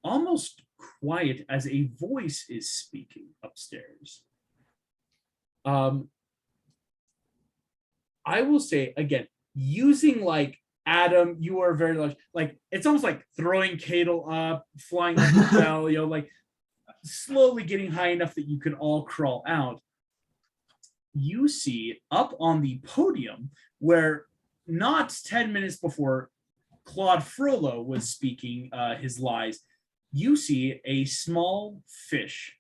almost quiet as a voice is speaking upstairs. I will say again, using like Adam, you are very much like, it's almost like throwing Cadel up, flying like a bell, like slowly getting high enough that you can all crawl out. You see up on the podium where not 10 minutes before Claude Frollo was speaking his lies, you see a small fish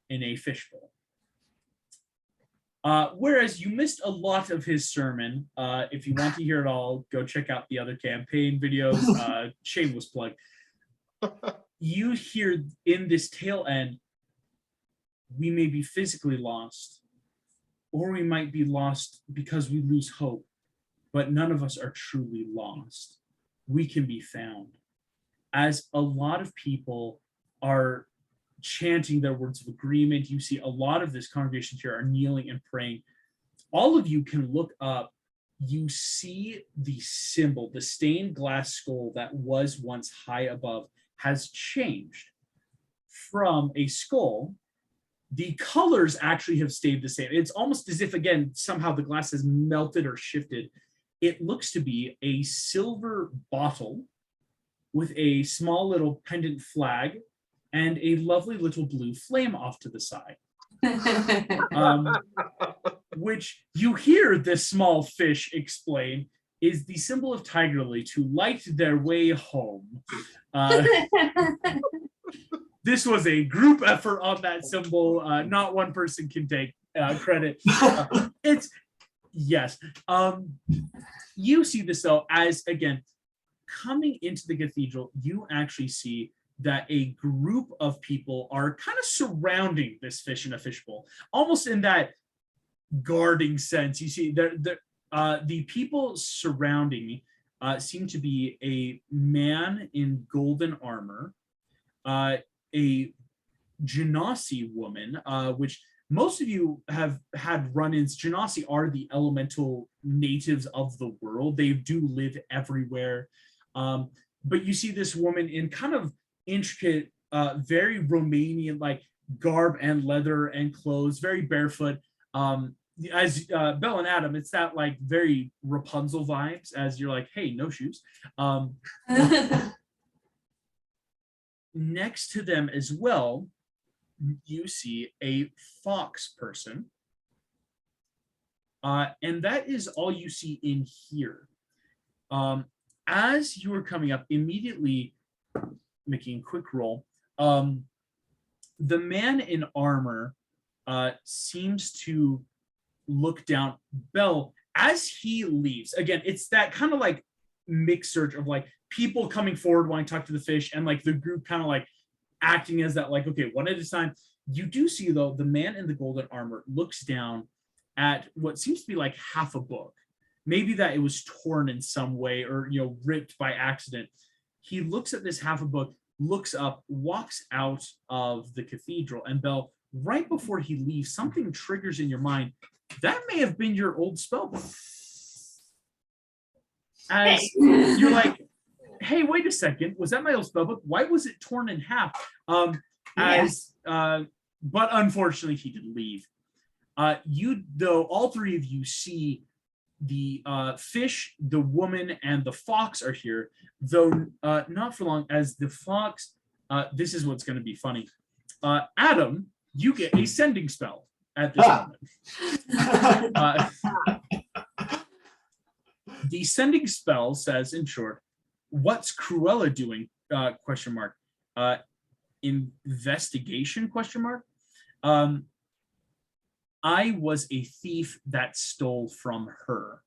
in a fishbowl. Whereas you missed a lot of his sermon. If you want to hear it all, go check out the other campaign videos. Shameless plug. You hear in this tail end, we may be physically lost, or we might be lost because we lose hope, but none of us are truly lost. We can be found. As a lot of people are chanting their words of agreement, you see a lot of this congregation here are kneeling and praying. All of you can look up. You see the symbol, the stained glass skull that was once high above has changed from a skull. The colors actually have stayed the same. It's almost as if, again, somehow the glass has melted or shifted. It looks to be a silver bottle with a small little pendant flag and a lovely little blue flame off to the side. Which you hear this small fish explain is the symbol of Tiger Lily to light their way home. This was a group effort on that symbol. Not one person can take credit. It's yes. You see this though as, again, coming into the cathedral, you actually see that a group of people are kind of surrounding this fish in a fishbowl, almost in that guarding sense. You see the people surrounding seem to be a man in golden armor, a Genasi woman, which most of you have had run-ins. Genasi are the elemental natives of the world. They do live everywhere. But you see this woman in kind of intricate, very Romanian like garb and leather and clothes, very barefoot. As Belle and Adam, it's that like very Rapunzel vibes as you're like, hey, no shoes. Next to them as well, you see a fox person. And that is all you see in here. As you are coming up, immediately making a quick roll, the man in armor seems to look down. Belle, as he leaves, again, it's that kind of like mixed surge of like people coming forward wanting to talk to the fish and like the group kind of like acting as that like, okay, one at a time. You do see though, the man in the golden armor looks down at what seems to be like half a book. Maybe that it was torn in some way or, you know, ripped by accident. He looks at this half a book, looks up, walks out of the cathedral, and Belle, right before he leaves, something triggers in your mind. That may have been your old spellbook. As you're like, hey, wait a second, was that my old spellbook? Why was it torn in half? But unfortunately, he did leave. You, though, all three of you see the fish, the woman, and the fox are here, though not for long, as the fox, this is what's going to be funny. Adam, you get a sending spell at this moment. The sending spell says, in short, what's Cruella doing? Question mark. Investigation? Question mark. I was a thief that stole from her.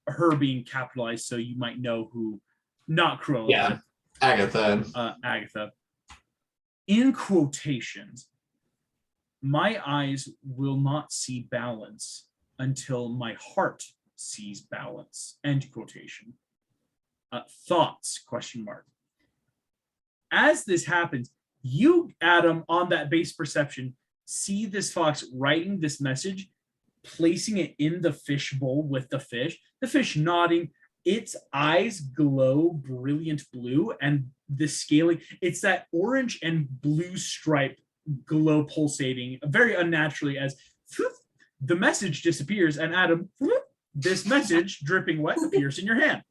Her being capitalized, so you might know who, not Cruella. Yeah, Agatha. Agatha. In quotations, my eyes will not see balance until my heart sees balance. End quotation. Thoughts? Question mark. As this happens, you, Adam, on that base perception, see this fox writing this message, placing it in the fish bowl with the fish nodding, its eyes glow brilliant blue, and the scaling, it's that orange and blue stripe glow pulsating very unnaturally as the message disappears, and Adam, this message dripping wet appears in your hand.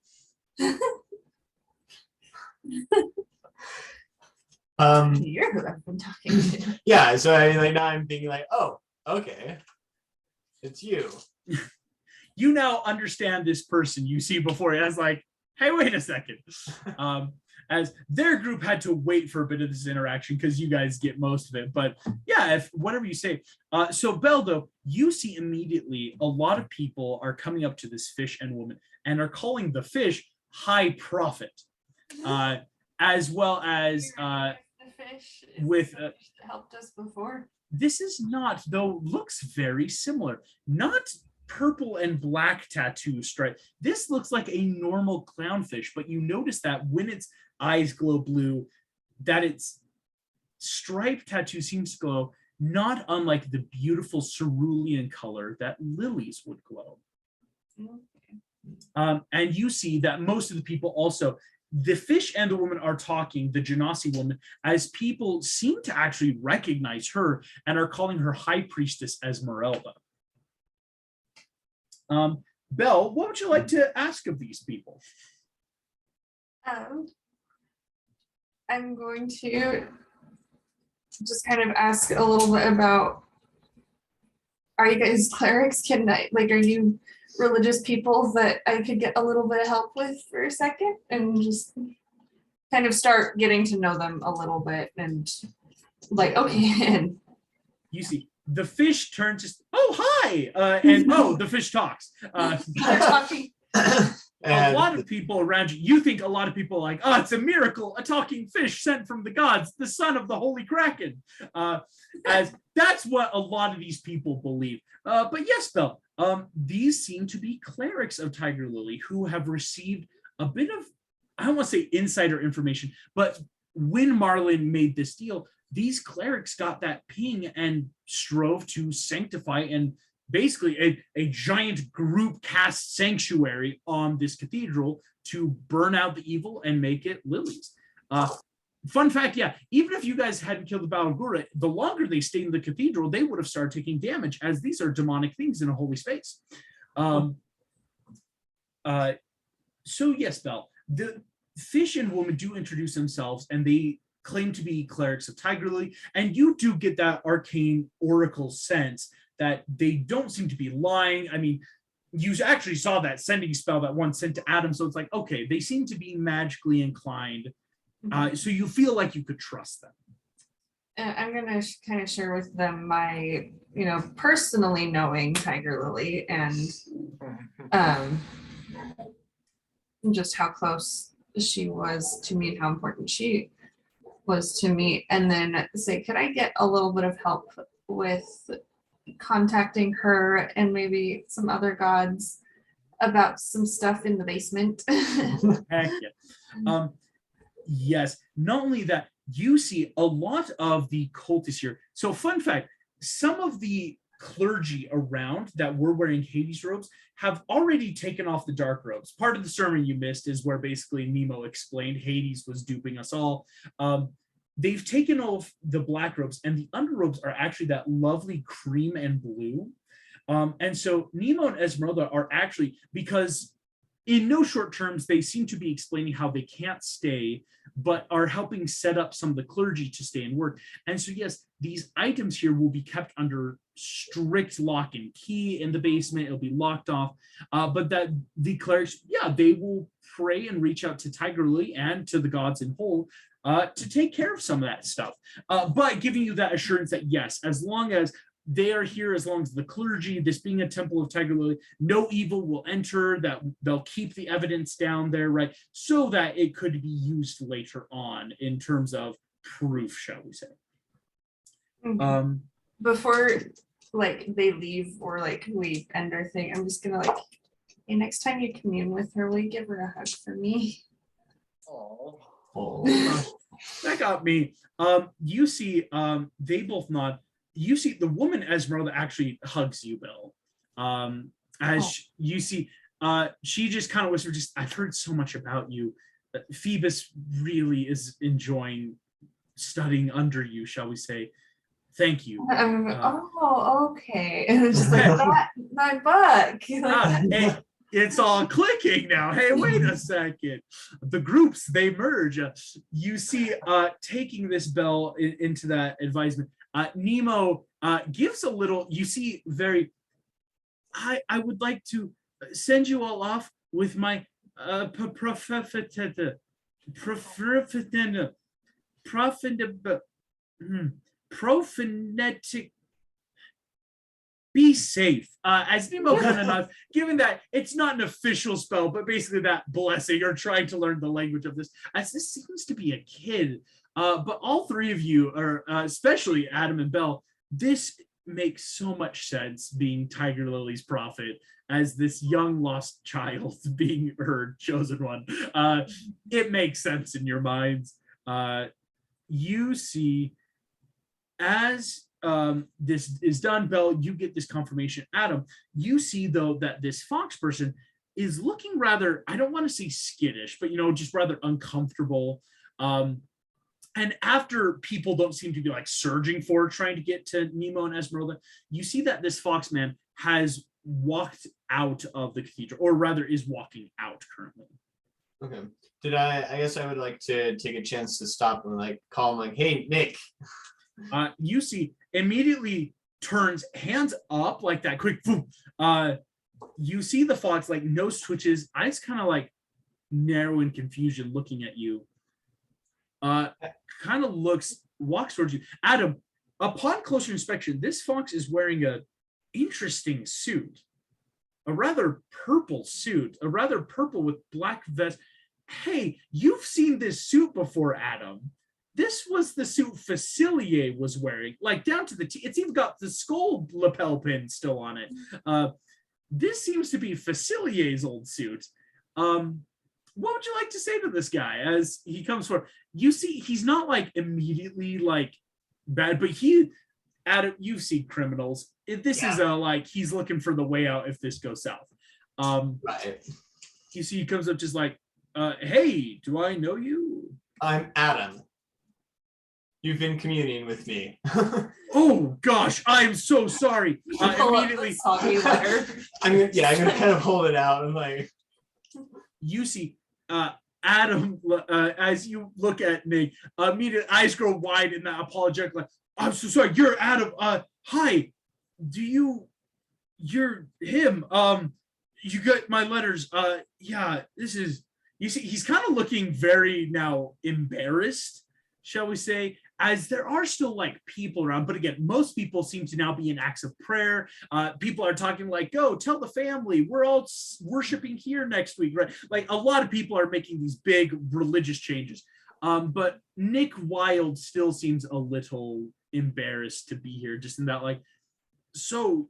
You're who I've been talking to. Yeah, so now I'm thinking like, oh, okay, it's you. You now understand this person you see before you. As like, hey, wait a second. as their group had to wait for a bit of this interaction because you guys get most of it. But yeah, if whatever you say. So Beldo, you see immediately a lot of people are coming up to this fish and woman and are calling the fish High Prophet, as well as The fish is with the fish that helped us before. this is not, though looks very similar. Not purple and black tattoo stripe. This looks like a normal clownfish, but you notice that when its eyes glow blue, that its striped tattoo seems to glow not unlike the beautiful cerulean color that lilies would glow. And you see that most of the people also, the fish and the woman are talking, the Genasi woman, as people seem to actually recognize her and are calling her High Priestess Esmeralda. Belle, what would you like to ask of these people? I'm going to just kind of ask a little bit about, are you guys clerics? Are you religious people that I could get a little bit of help with for a second and just kind of start getting to know them a little bit and okay. And You see the fish turns just, oh, hi. And oh, the fish talks. they're talking. A lot of people around you, you think a lot of people are like, oh, it's a miracle, a talking fish sent from the gods, the son of the holy kraken. As that's what a lot of these people believe. But yes, though, these seem to be clerics of Tiger Lily who have received a bit of, I don't want to say insider information, but when Marlin made this deal, these clerics got that ping and strove to sanctify and basically a giant group cast sanctuary on this cathedral to burn out the evil and make it lilies. Fun fact, yeah, even if you guys hadn't killed the Balagura, the longer they stayed in the cathedral, they would have started taking damage, as these are demonic things in a holy space. So yes, Belle, the fish and woman do introduce themselves, and they claim to be clerics of Tiger Lily, and you do get that arcane oracle sense that they don't seem to be lying. I mean, you actually saw that sending spell that one sent to Adam, so it's like, okay, they seem to be magically inclined. So you feel like you could trust them. I'm gonna kind of share with them my, personally knowing Tiger Lily and just how close she was to me and how important she was to me, and then say, could I get a little bit of help with contacting her and maybe some other gods about some stuff in the basement? Heck yeah. Yes, not only that, you see a lot of the cultists here. So fun fact, some of the clergy around that were wearing Hades robes have already taken off the dark robes. Part of the sermon you missed is where basically Nemo explained Hades was duping us all. They've taken off the black robes, and the underrobes are actually that lovely cream and blue. And so Nemo and Esmeralda are actually, because in no short terms, they seem to be explaining how they can't stay, but are helping set up some of the clergy to stay and work. And so, yes, these items here will be kept under strict lock and key in the basement. It'll be locked off. But that the clerics, yeah, they will pray and reach out to Tiger Lily and to the gods in whole to take care of some of that stuff. But giving you that assurance that, yes, as long as they are here, as long as the clergy, this being a temple of Tiger Lily, no evil will enter, that they'll keep the evidence down there, right? So that it could be used later on in terms of proof, shall we say. Before they leave or we end our thing, I'm just gonna hey, next time you commune with her, will you give her a hug for me? Oh. That got me. You see, they both nod. You see the woman Esmeralda actually hugs you, Bill. You see, she just kind of whispers, I've heard so much about you. Phoebus really is enjoying studying under you, shall we say. Thank you. Okay. It's just my book. Hey, it's all clicking now. Hey, wait a second. The groups, they merge. You see, taking this bell into that advisement, Nemo gives a little, you see, I would like to send you all off with my prophet. Prophenetic. Be safe. As Nemo kind of nods, given that it's not an official spell, but basically that blessing or trying to learn the language of this, as this seems to be a kid. But all three of you, or especially Adam and Belle, this makes so much sense being Tiger Lily's prophet as this young lost child being her chosen one. It makes sense in your minds. You see, as this is done, Belle, you get this confirmation. Adam, you see though that this fox person is looking rather, I don't want to say skittish, but just rather uncomfortable. And after people don't seem to be like surging forward trying to get to Nemo and Esmeralda, you see that this fox man has walked out of the cathedral, or rather is walking out currently. Okay. I guess I would like to take a chance to stop and like call him like, hey, Nick. You see immediately turns, hands up like that quick. Boom. You see the fox like nose twitches, eyes kind of like narrow in confusion looking at you. Kind of walks towards you. Adam, upon closer inspection, this fox is wearing a interesting suit, a rather purple suit, a rather purple with black vest. Hey, you've seen this suit before, Adam. This was the suit Facilier was wearing, like down to the T. It's even got the skull lapel pin still on it. This seems to be Facilier's old suit. What would you like to say to this guy as he comes forward? You see, he's not like immediately like bad, but you see criminals. This is like he's looking for the way out if this goes south. Right. You see, he comes up just like, hey, do I know you? I'm Adam. You've been communing with me. Oh gosh, I'm so sorry. Immediately, I'm gonna kind of hold it out and like. You see, Adam, as you look at Nick, immediately eyes grow wide and apologetic, like, I'm so sorry, you're Adam. Hi, you're him. You got my letters. Yeah, this is, you see, he's kind of looking very now embarrassed, shall we say, as there are still like people around, but again, most people seem to now be in acts of prayer. People are talking like, go tell the family we're all worshiping here next week, right? Like a lot of people are making these big religious changes. But Nick Wilde still seems a little embarrassed to be here, just in that like, so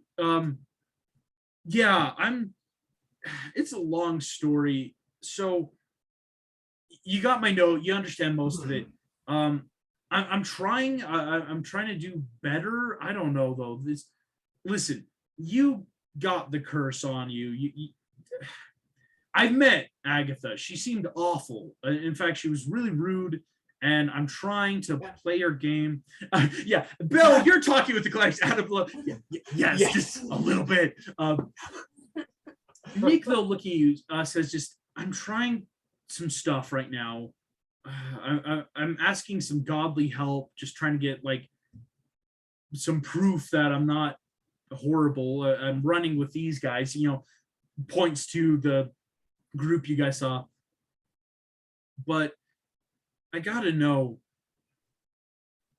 yeah, it's a long story. So you got my note, you understand most of it. I'm trying to do better. I don't know though. Listen, you got the curse on you. I've met Agatha. She seemed awful. In fact, she was really rude, and I'm trying to play her game. Yeah, Bill, you're talking with the class out of love. Yes, just a little bit. Nick, though, looking at you, says, just, I'm trying some stuff right now. I'm asking some godly help, just trying to get like some proof that I'm not horrible. I'm running with these guys, points to the group you guys saw. But I gotta know,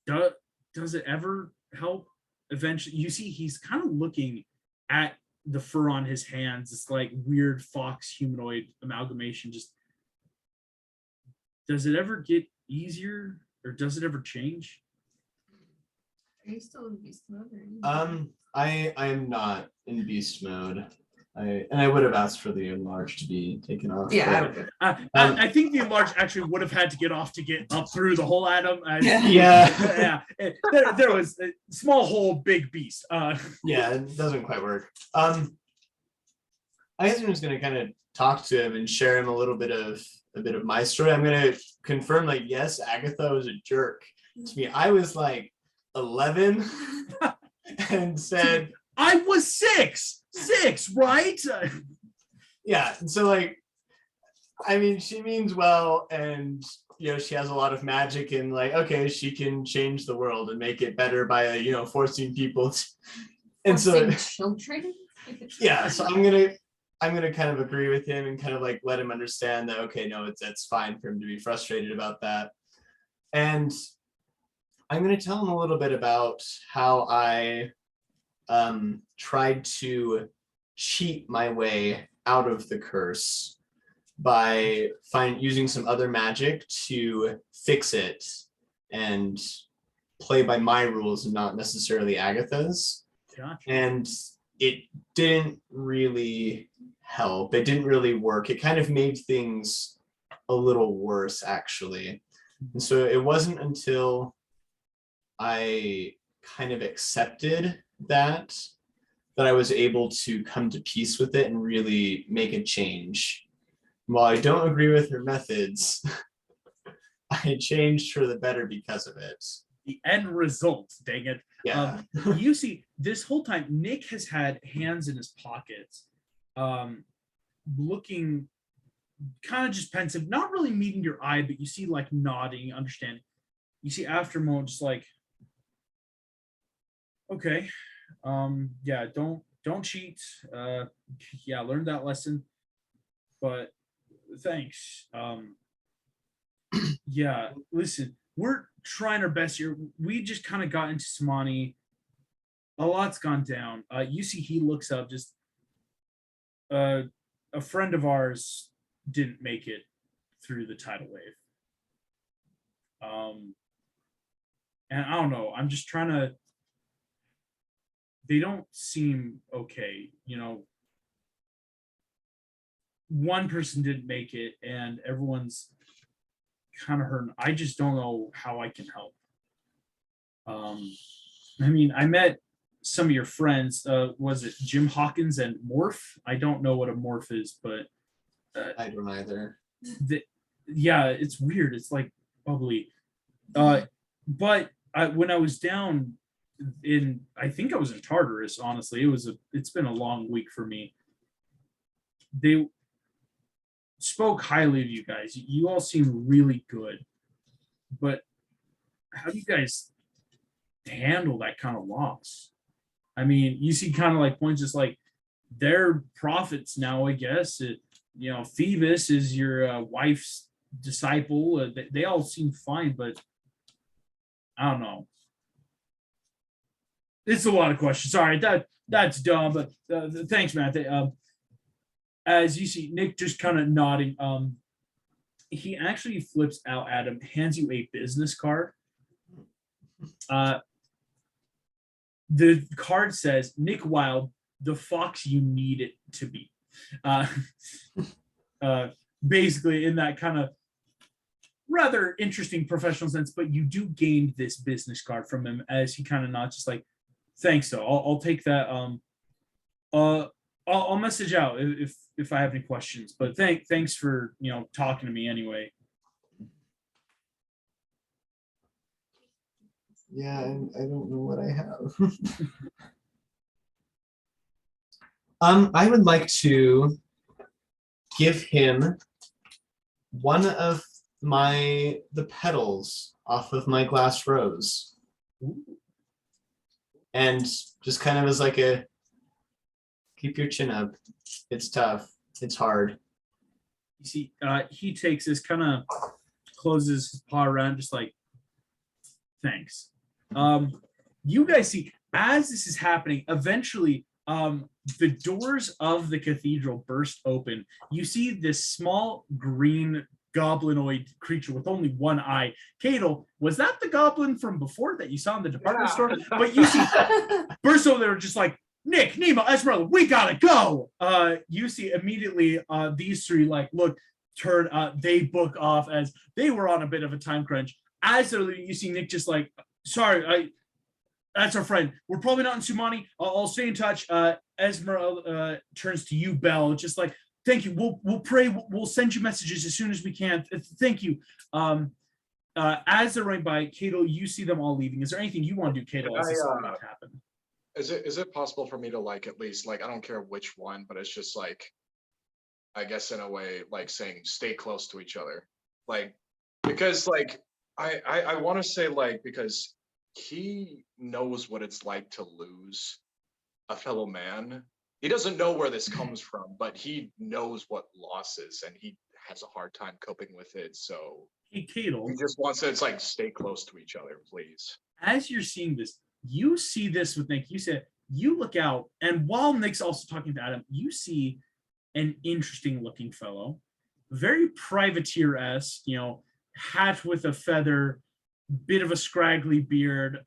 does it ever help eventually? You see, he's kind of looking at the fur on his hands, this like weird fox humanoid amalgamation. Just, does it ever get easier, or does it ever change? Are you still in beast mode? I am not in beast mode. I would have asked for the enlarge to be taken off. Yeah, I think the enlarge actually would have had to get off to get up through the whole Adam. Yeah. There was a small hole, big beast. Yeah, it doesn't quite work. I guess I'm just gonna kind of talk to him and share him a bit of my story. I'm gonna confirm, like, yes, Agatha was a jerk to me. I was like 11 and said I was six, right? Yeah, and so like, I mean, she means well, and she has a lot of magic, and like, okay, she can change the world and make it better by forcing people to, and forcing children. Yeah, so I'm gonna I'm gonna kind of agree with him and kind of like let him understand that, okay, no, it's fine for him to be frustrated about that. And I'm gonna tell him a little bit about how I tried to cheat my way out of the curse by using some other magic to fix it and play by my rules and not necessarily Agatha's. Gotcha. And it didn't really help. It didn't really work. It kind of made things a little worse, actually. And so it wasn't until I kind of accepted that I was able to come to peace with it and really make a change. While I don't agree with her methods, I changed for the better because of it. The end result, dang it. Yeah. You see, this whole time, Nick has had hands in his pockets, looking kind of just pensive, not really meeting your eye, but you see like nodding, understanding. You see after a moment, just like, okay, yeah, don't cheat. Yeah, learn that lesson. But thanks. Yeah, listen, we're trying our best here. We just kind of got into Tsunami. A lot's gone down. You see, he looks up. Just a friend of ours didn't make it through the tidal wave. And I don't know. I'm just trying to. They don't seem okay. One person didn't make it, and everyone's kind of hurting. I just don't know how I can help. I mean, I met some of your friends. Was it Jim Hawkins and Morph? I don't know what a Morph is, but I don't either. Yeah, it's weird. It's like bubbly. But when I was down I think I was in Tartarus. Honestly, it's been a long week for me. They spoke highly of you guys. You all seem really good, but how do you guys handle that kind of loss? I mean, you see kind of like points just like they're prophets now, I guess. Phoebus is your wife's disciple. They all seem fine, but I don't know. It's a lot of questions. Sorry, that's dumb, but thanks, Matt. As you see, Nick just kind of nodding. He actually flips out at him, hands you a business card. The card says, Nick Wilde, the fox you need it to be. Basically, in that kind of rather interesting professional sense, but you do gain this business card from him as he kind of nods, just like, thanks, though. I'll take that. I'll message out if I have any questions. But thanks for talking to me anyway. Yeah, I don't know what I have. I would like to give him one of the petals off of my glass rose. And just kind of as like keep your chin up. It's tough. It's hard. You see, he takes this, kind of closes his paw around, just like, thanks. You guys see, as this is happening, eventually the doors of the cathedral burst open. You see this small green goblinoid creature with only one eye. Cadel, was that the goblin from before that you saw in the department store? But you see, burst over there, just like, Nick, Nemo, Esmeralda, we gotta go. You see immediately these three look, turn, they book off as they were on a bit of a time crunch. As you see Nick just like, sorry, that's our friend. We're probably not in Tsunami. I'll stay in touch. Esmeralda turns to you, Belle, just like, thank you. We'll pray. We'll send you messages as soon as we can. Thank you. As they're running by, Cato, you see them all leaving. Is there anything you want to do, Cato, as this about to happen? Is it possible for me to at least I don't care which one, but it's just I guess in a way saying stay close to each other, because I want to say because he knows what it's like to lose a fellow man, he doesn't know where this comes from, but he knows what loss is, and he has a hard time coping with it. So Hey, Cadel, he just wants to, it's like, stay close to each other, please. as you're seeing this, you see this with Nick. You said you look out, and while Nick's also talking to Adam, you see an interesting looking fellow, very privateer-esque, hat with a feather, bit of a scraggly beard,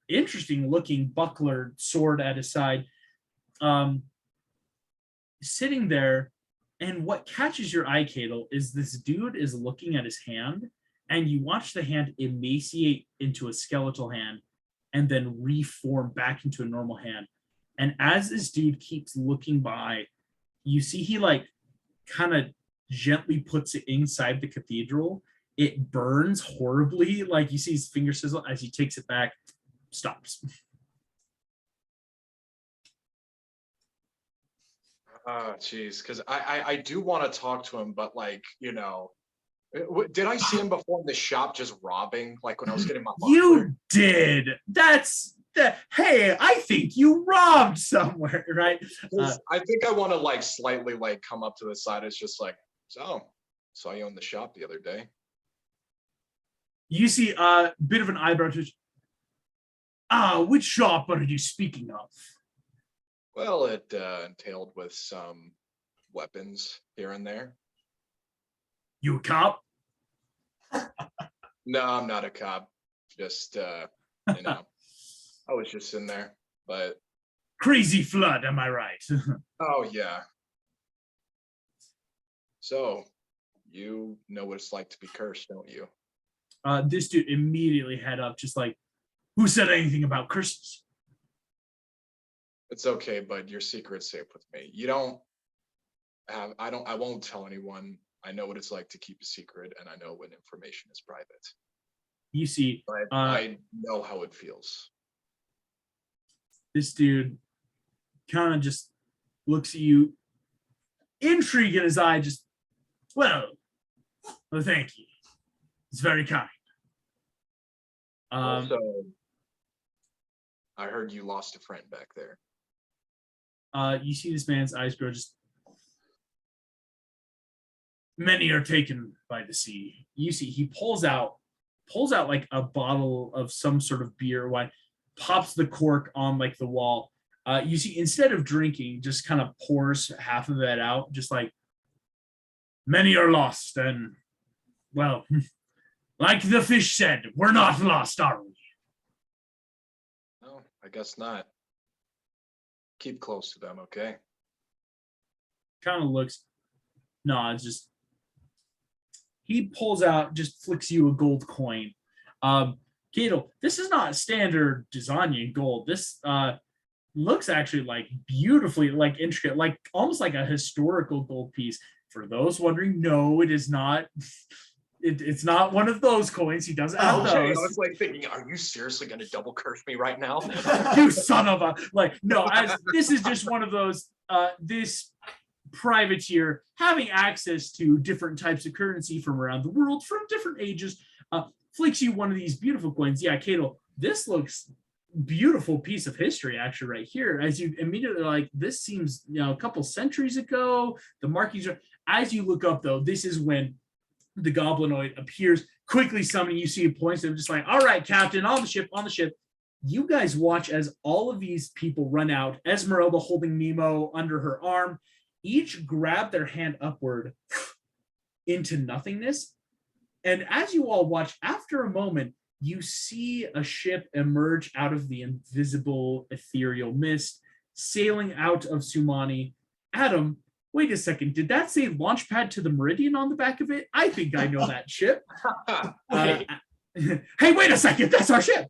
interesting looking buckler sword at his side, sitting there. And what catches your eye, Cadel, is this dude is looking at his hand, and you watch the hand emaciate into a skeletal hand and then reform back into a normal hand. And as this dude keeps looking by, you see he kind of gently puts it inside the cathedral. It burns horribly. You see his finger sizzle as he takes it back, stops. Geez, because I do want to talk to him, but did I see him before in the shop just robbing, like when I was getting my You did. Hey, I think you robbed somewhere, right? I think I want to slightly come up to the side. It's just so saw you in the shop the other day. You see a bit of an eyebrow twitch. Which shop are you speaking of? Well, it entailed with some weapons here and there. You a cop? No, I'm not a cop. Just, I was just in there, but... Crazy flood, am I right? Oh, yeah. So, you know what it's like to be cursed, don't you? This dude immediately head up, just who said anything about curses? It's okay, but your secret's safe with me. You don't have, I won't tell anyone. I know what it's like to keep a secret, and I know when information is private. You see, but I know how it feels. This dude kind of just looks at you, intrigue in his eye, well, thank you. It's very kind. Also, I heard you lost a friend back there. You see this man's eyes grow many are taken by the sea. You see he pulls out a bottle of some sort of beer or wine, pops the cork on the wall. You see, instead of drinking, just kind of pours half of it out, just many are lost, and well, like the fish said, we're not lost, are we? No, I guess not. Keep close to them, okay? Kind of looks, nods, he pulls out, just flicks you a gold coin. Cadel, this is not standard Desanian gold. This looks actually beautifully intricate, almost like a historical gold piece. For those wondering, no, it is not. It's not one of those coins. He doesn't have those. I was thinking, are you seriously going to double curse me right now? You son of a no. This is just one of those. This privateer having access to different types of currency from around the world, from different ages, flicks you one of these beautiful coins. Yeah, Cadel, this looks beautiful piece of history actually right here. As you immediately this seems a couple centuries ago. The markings are. As you look up though, this is when the goblinoid appears, quickly summoning. You see a point of just all right, Captain, on the ship. You guys watch as all of these people run out. Esmeralda holding Nemo under her arm, each grab their hand upward into nothingness. And as you all watch, after a moment, you see a ship emerge out of the invisible ethereal mist, sailing out of Tsunami. Adam, wait a second. Did that say launch pad to the Meridian on the back of it? I think I know that ship. Hey, wait a second. That's our ship.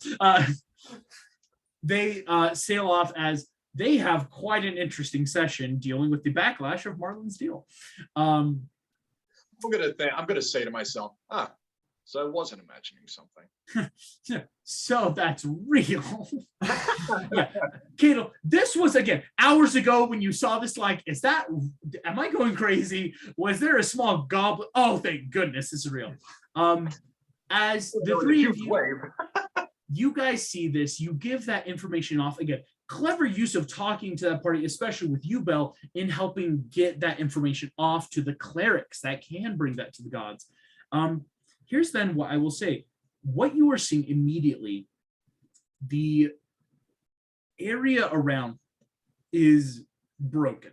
They sail off as they have quite an interesting session dealing with the backlash of Marlin's deal. I'm gonna say to myself, so I wasn't imagining something. So that's real. Yeah. Cadel, this was again hours ago when you saw this. Am I going crazy? Was there a small goblin? Oh, thank goodness, this is real. As the three of you, you guys see this, you give that information off again. clever use of talking to that party, especially with you, Belle, in helping get that information off to the clerics that can bring that to the gods. Here's then what I will say. What you are seeing immediately, the area around is broken.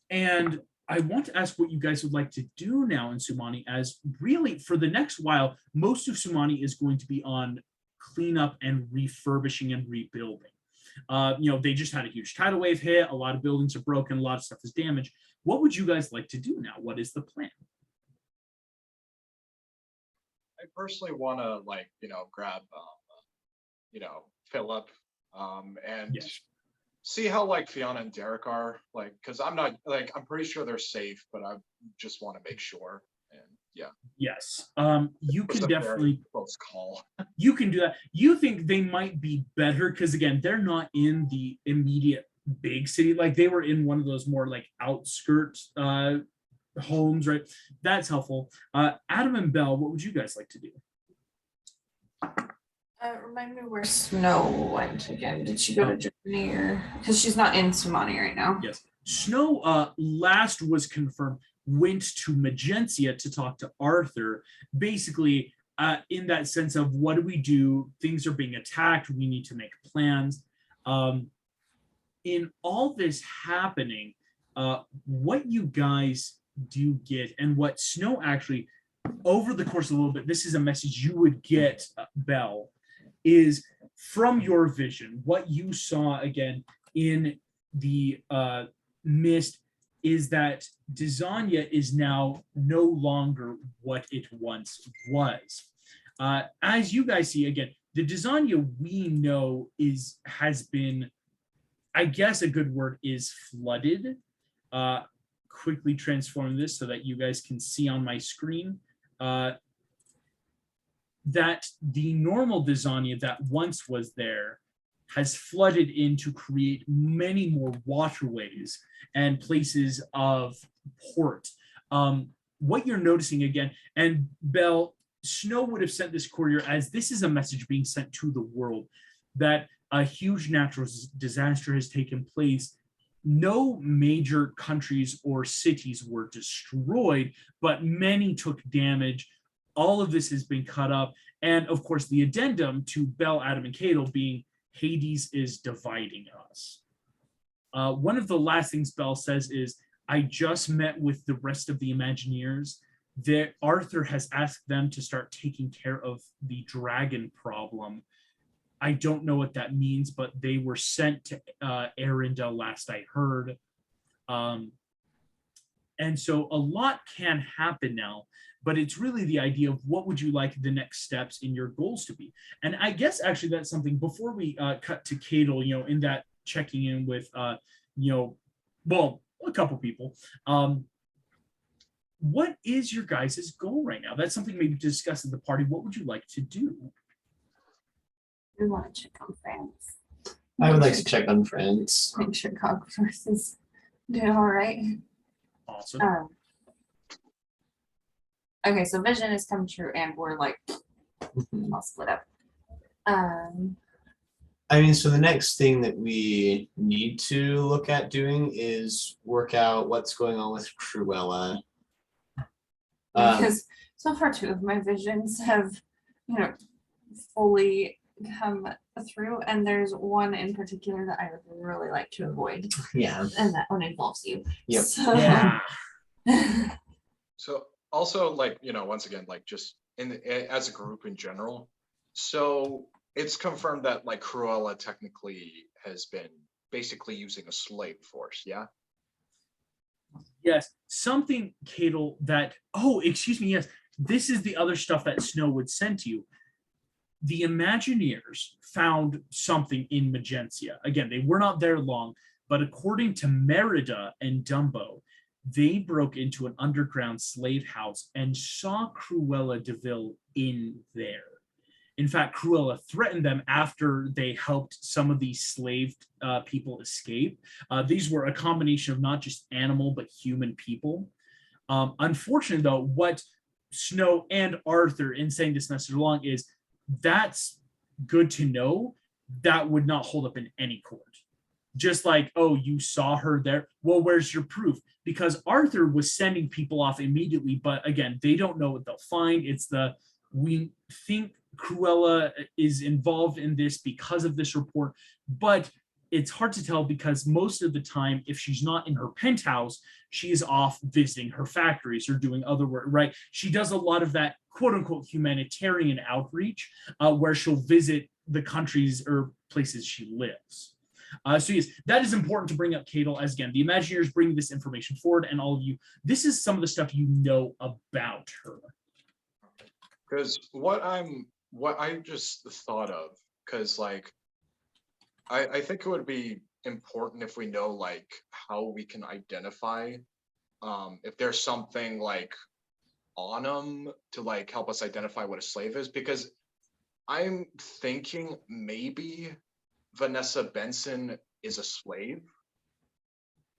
And I want to ask what you guys would like to do now in Sumani, as really for the next while, most of Sumani is going to be on cleanup and refurbishing and rebuilding. They just had a huge tidal wave hit. A lot of buildings are broken. A lot of stuff is damaged. What would you guys like to do now? What is the plan? I personally want to grab Philip and Yes. see how Fiona and Derek are, because I'm pretty sure they're safe, but I just want to make sure. And yeah. Yes. You It's can a very definitely close call. you can do that. You think they might be better because again, they're not in the immediate big city. Like they were in one of those more outskirts homes, right? That's helpful. Adam and Belle, what would you guys like to do? Remind me where Snow went again. Did she go to Germany or because she's not in Sumani right now? Yes. Snow last was confirmed went to Magencia to talk to Arthur, basically in that sense of what do we do? Things are being attacked. We need to make plans. In all this happening, what you guys do get and what Snow actually, over the course of a little bit, this is a message you would get, Belle, is from your vision, what you saw again in the mist is that Dizania is now no longer what it once was. As you guys see, again, the Dizania we know has been, I guess a good word is flooded. Quickly transform this so that you guys can see on my screen that the normal Dizania that once was there has flooded in to create many more waterways and places of port. What you're noticing again, and Belle, Snow would have sent this courier as this is a message being sent to the world that a huge natural disaster has taken place. No major countries or cities were destroyed, but many took damage. All of this has been cut up. And of course, the addendum to Belle, Adam, and Cadel being Hades is dividing us. One of the last things Belle says is, I just met with the rest of the Imagineers. That Arthur has asked them to start taking care of the dragon problem. I don't know what that means, but they were sent to Arendelle last I heard. And so a lot can happen now, but it's really the idea of what would you like the next steps in your goals to be. And I guess actually that's something before we cut to Cadel, in that checking in with, a couple people. What is your guys' goal right now? That's something maybe to discuss at the party. What would you like to do? We want to check on friends. I would like to check on friends. Make sure Cogforce is doing all right. Awesome. Okay, so vision has come true, and we're all split up. So the next thing that we need to look at doing is work out what's going on with Cruella. Because so far, two of my visions have, fully come through, and there's one in particular that I would really like to avoid. Yeah. And that one involves you. Yep. So, Yeah. So also once again, just as a group in general. So it's confirmed that Cruella technically has been basically using a slave force. Yeah. Yes, something, Cadel, that, yes, this is the other stuff that Snow would send to you. The Imagineers found something in Magencia. Again, they were not there long, but according to Merida and Dumbo, they broke into an underground slave house and saw Cruella de Vil in there. In fact, Cruella threatened them after they helped some of these slave people escape. These were a combination of not just animal, but human people. Unfortunately, though, what Snow and Arthur, in saying this message along, is that's good to know. that would not hold up in any court. Just like, oh, you saw her there. Well, where's your proof? Because Arthur was sending people off immediately, but again, they don't know what they'll find. We think Cruella is involved in this because of this report, but it's hard to tell because most of the time, if she's not in her penthouse, she is off visiting her factories or doing other work, right? She does a lot of that quote unquote humanitarian outreach where she'll visit the countries or places she lives. So yes, that is important to bring up, Cadel, as again, the Imagineers bring this information forward, and all of you, this is some of the stuff you know about her. Because what I just thought of, because like I think it would be important if we know like how we can identify if there's something like on them to like help us identify what a slave is, because I'm thinking maybe Vanessa Benson is a slave,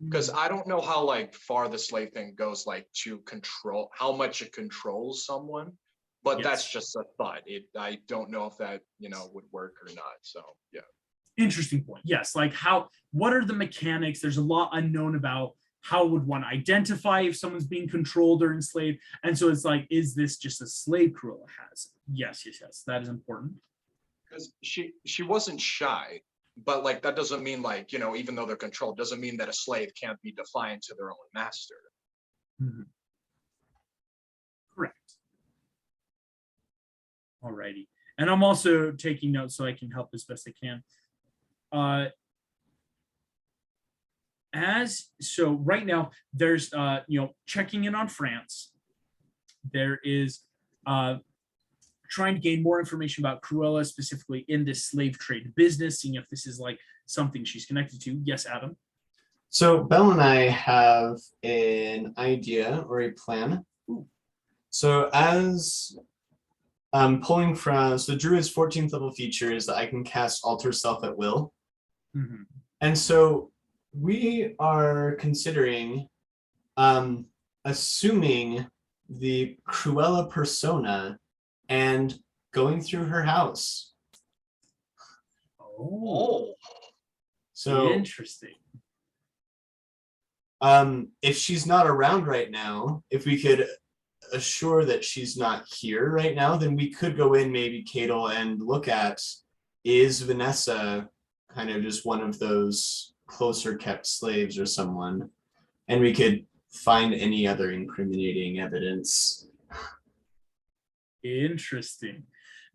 because I don't know how like far the slave thing goes, like to control how much it controls someone, but that's just a thought. I don't know if that would work or not. So yeah. Interesting point. Yes, like what are the mechanics? There's a lot unknown about how would one identify if someone's being controlled or enslaved, and so it's like, is this just a slave Cruella has? Yes, that is important. Because she wasn't shy, but like that doesn't mean like even though they're controlled, doesn't mean that a slave can't be defiant to their own master. Mm-hmm. Correct. Alrighty, and I'm also taking notes so I can help as best I can. So right now there's checking in on France. There is trying to gain more information about Cruella, specifically in this slave trade business, seeing if this is like something she's connected to. Yes, Adam. So Belle and I have an idea or a plan. Ooh. So as pulling from, so Druid's 14th level feature is that I can cast Alter Self at will. Mm-hmm. And so we are considering assuming the Cruella persona and going through her house. Oh, so interesting. If she's not around right now, if we could assure that she's not here right now, then we could go in maybe, Cadel, and look at, is Vanessa kind of just one of those closer kept slaves or someone, and we could find any other incriminating evidence. Interesting.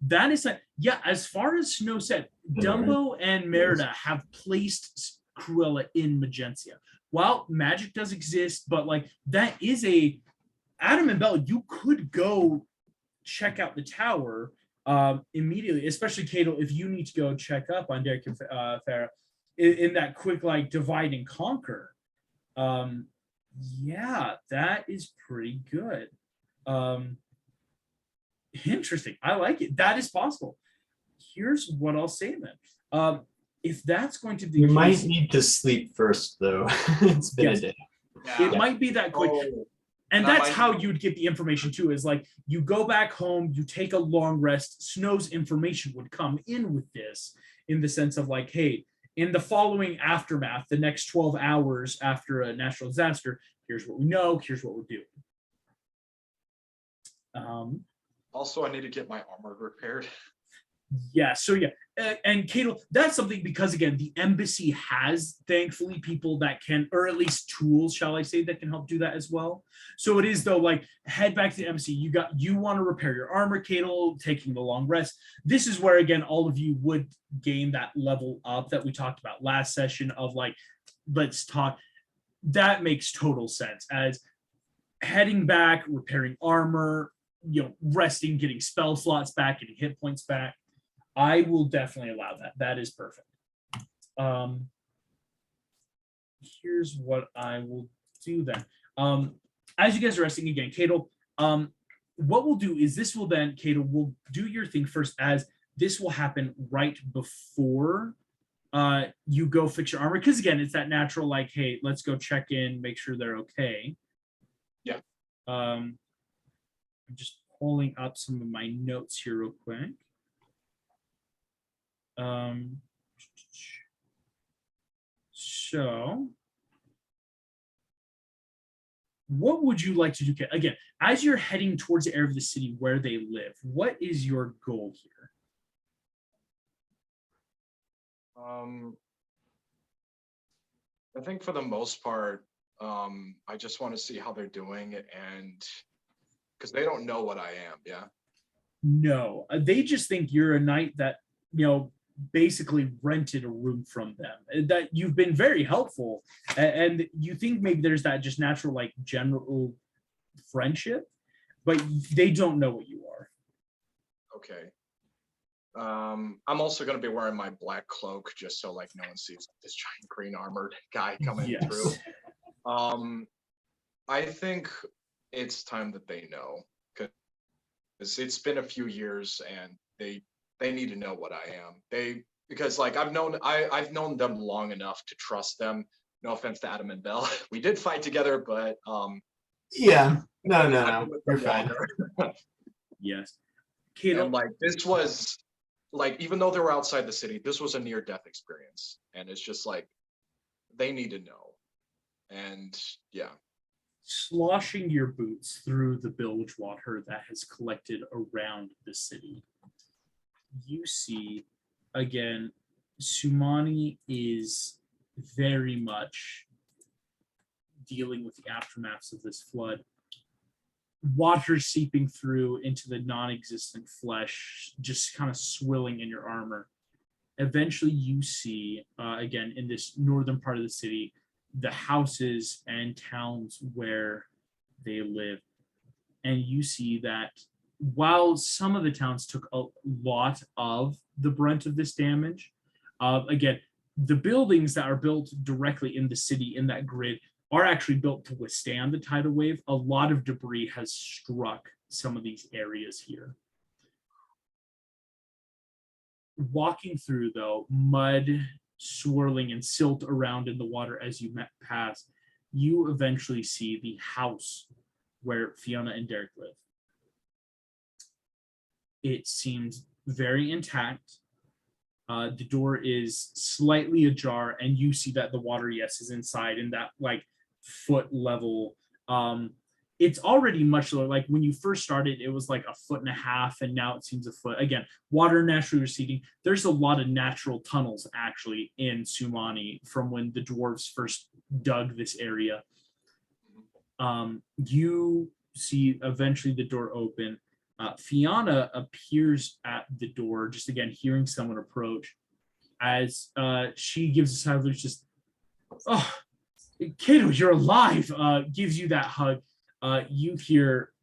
That is like, yeah, as far as Snow said, Dumbo and Merida have placed Cruella in Magentia. While magic does exist, but like that is Adam and Belle, you could go check out the tower immediately, especially Cadel, if you need to go check up on Derek and Farah in that quick like divide and conquer. Yeah, that is pretty good. Interesting. I like it. That is possible. Here's what I'll say then. If that's going to be you might need to sleep first, though. It's been a day. It might be that quick. And that's how you'd get the information too, is like you go back home, you take a long rest. Snow's information would come in with this in the sense of like, hey, in the following aftermath, the next 12 hours after a natural disaster, here's what we know, here's what we're doing. Also, I need to get my armor repaired. Yeah, so yeah, and Cadel, that's something because again, the embassy has thankfully people that can, or at least tools, shall I say, that can help do that as well. So it is though, like head back to the embassy. You want to repair your armor, Cadel, taking the long rest. This is where again, all of you would gain that level up that we talked about last session of like, let's talk. That makes total sense as heading back, repairing armor, resting, getting spell slots back, getting hit points back. I will definitely allow that. That is perfect. Here's what I will do then. As you guys are resting again, Cadel, what we'll do is this will then, Cadel, will do your thing first as this will happen right before you go fix your armor. Because again, it's that natural like, hey, let's go check in, make sure they're okay. Yeah. I'm just pulling up some of my notes here real quick. So what would you like to do? Again, as you're heading towards the area of the city where they live, what is your goal here? I think for the most part, I just want to see how they're doing, and because they don't know what I am. Yeah. No, they just think you're a knight that, basically rented a room from them, that you've been very helpful, and you think maybe there's that just natural, like, general friendship, but they don't know what you are. Okay. I'm also gonna be wearing my black cloak just so like no one sees this giant green armored guy coming Yes. through. I think it's time that they know, because it's been a few years and they need to know what I am. Because like I've known them long enough to trust them. No offense to Adam and Bell. We did fight together, but Yeah. No. I've been with them You're fine. longer. Yes. And like this was like, even though they were outside the city, this was a near death experience. And it's just like they need to know. And yeah. Sloshing your boots through the bilge water that has collected around the city, you see again, Tsunami is very much dealing with the aftermaths of this flood. Water seeping through into the non-existent flesh, just kind of swilling in your armor. Eventually you see, again, in this northern part of the city, the houses and towns where they live. And you see that while some of the towns took a lot of the brunt of this damage, again, the buildings that are built directly in the city in that grid are actually built to withstand the tidal wave. A lot of debris has struck some of these areas here. Walking through, though, mud swirling and silt around in the water as you pass, you eventually see the house where Fiona and Derek live. It seems very intact. The door is slightly ajar, and you see that the water, yes, is inside in that like foot level. It's already much lower. Like when you first started, it was like 1.5 feet, and now it seems a foot. Again, water naturally receding. There's a lot of natural tunnels actually in Tsunami from when the dwarves first dug this area. You see eventually the door open. Fiona appears at the door, just again hearing someone approach, as she gives a sigh of relief, just, oh, Kato, you're alive, gives you that hug. You hear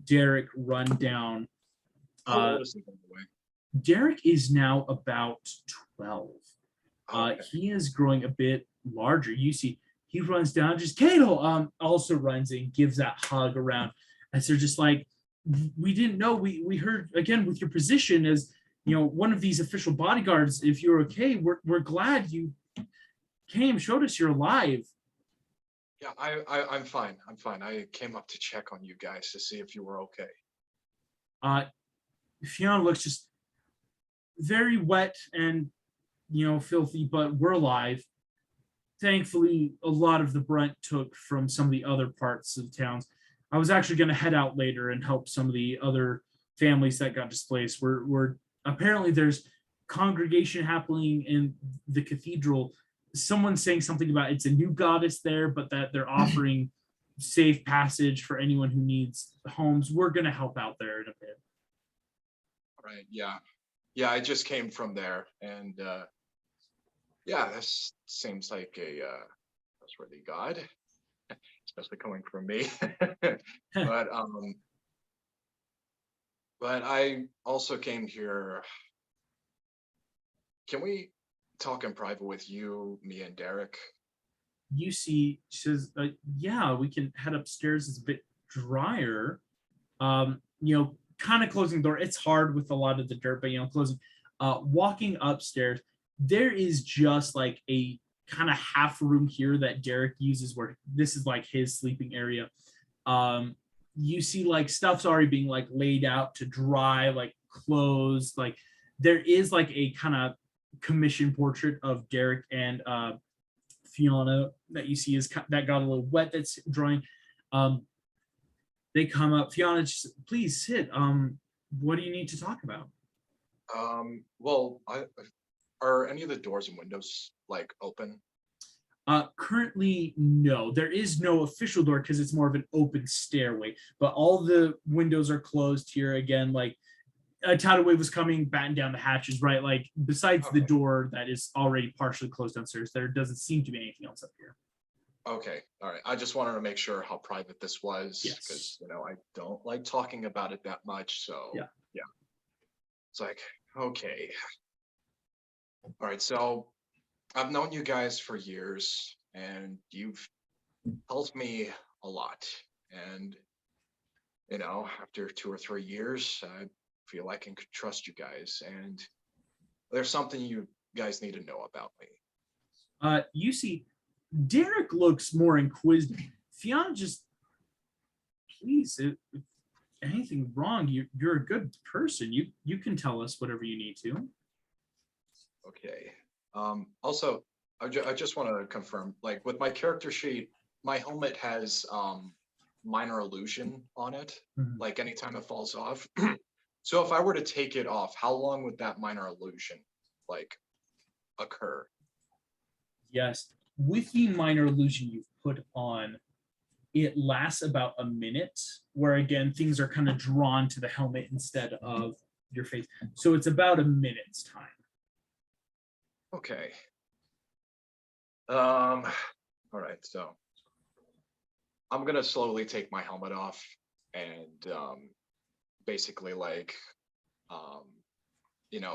Derek run down. How old is he, by the way? Derek is now about 12. Okay. He is growing a bit larger. You see, he runs down, just Kato also runs in, gives that hug around, as they're just like, we didn't know. We heard again with your position as one of these official bodyguards. If you're okay, we're glad you came, showed us you're alive. Yeah, I'm fine. I'm fine. I came up to check on you guys to see if you were okay. Fiona looks just very wet and filthy, but we're alive. Thankfully, a lot of the brunt took from some of the other parts of the towns. I was actually going to head out later and help some of the other families that got displaced. We're apparently there's congregation happening in the cathedral. Someone's saying something about it's a new goddess there, but that they're offering safe passage for anyone who needs homes. We're going to help out there in a bit. Right. Yeah. I just came from there, and yeah, this seems like a trustworthy god, especially coming from me. But I also came here. Can we talk in private with you, me, and Derek? You see, she says, yeah, we can head upstairs. It's a bit drier. Kind of closing the door. It's hard with a lot of the dirt, but closing. Walking upstairs, there is just like a kind of half room here that Derek uses, where this is like his sleeping area. You see like stuff's already being like laid out to dry, like clothes. Like there is like a kind of commission portrait of Derek and Fiona that you see is that got a little wet. That's drying. They come up. Fiona, just please sit. What do you need to talk about? Well, are any of the doors and windows like open? Currently, no. There is no official door because it's more of an open stairway. But all the windows are closed here. Again, like a tidal wave was coming, batten down the hatches, right? Like besides the Okay. door that is already partially closed downstairs, there doesn't seem to be anything else up here. Okay, all right. I just wanted to make sure how private this was Yes. because I don't like talking about it that much. So Yeah. It's like, okay. All right, so I've known you guys for years and you've helped me a lot. And after 2 or 3 years, I feel I can trust you guys. And there's something you guys need to know about me. You see, Derek looks more inquisitive. Fiona just, please, if anything wrong, you're a good person. You can tell us whatever you need to. Okay. Also, I just want to confirm, like with my character sheet, my helmet has minor illusion on it. Mhm. Like anytime it falls off. So if I were to take it off, how long would that minor illusion like occur? Yes. With the minor illusion you've put on, it lasts about a minute, where again, things are kind of drawn to the helmet instead of your face. So it's about a minute's time. Okay. All right, so I'm gonna slowly take my helmet off and basically like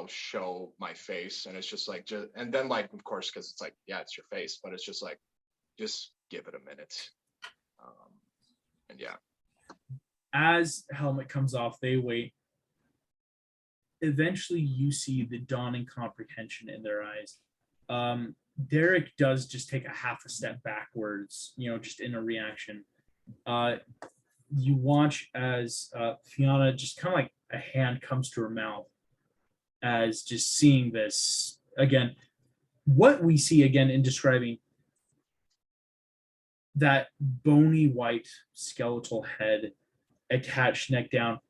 show my face, and it's just like and then like of course because it's like it's your face, but it's just like just give it a minute. And yeah. As helmet comes off, they wait. Eventually, you see the dawning comprehension in their eyes. Derek does just take a half a step backwards, just in a reaction. You watch as Fiona just kind of like a hand comes to her mouth as just seeing this again. What we see again in describing that bony white skeletal head, attached neck down,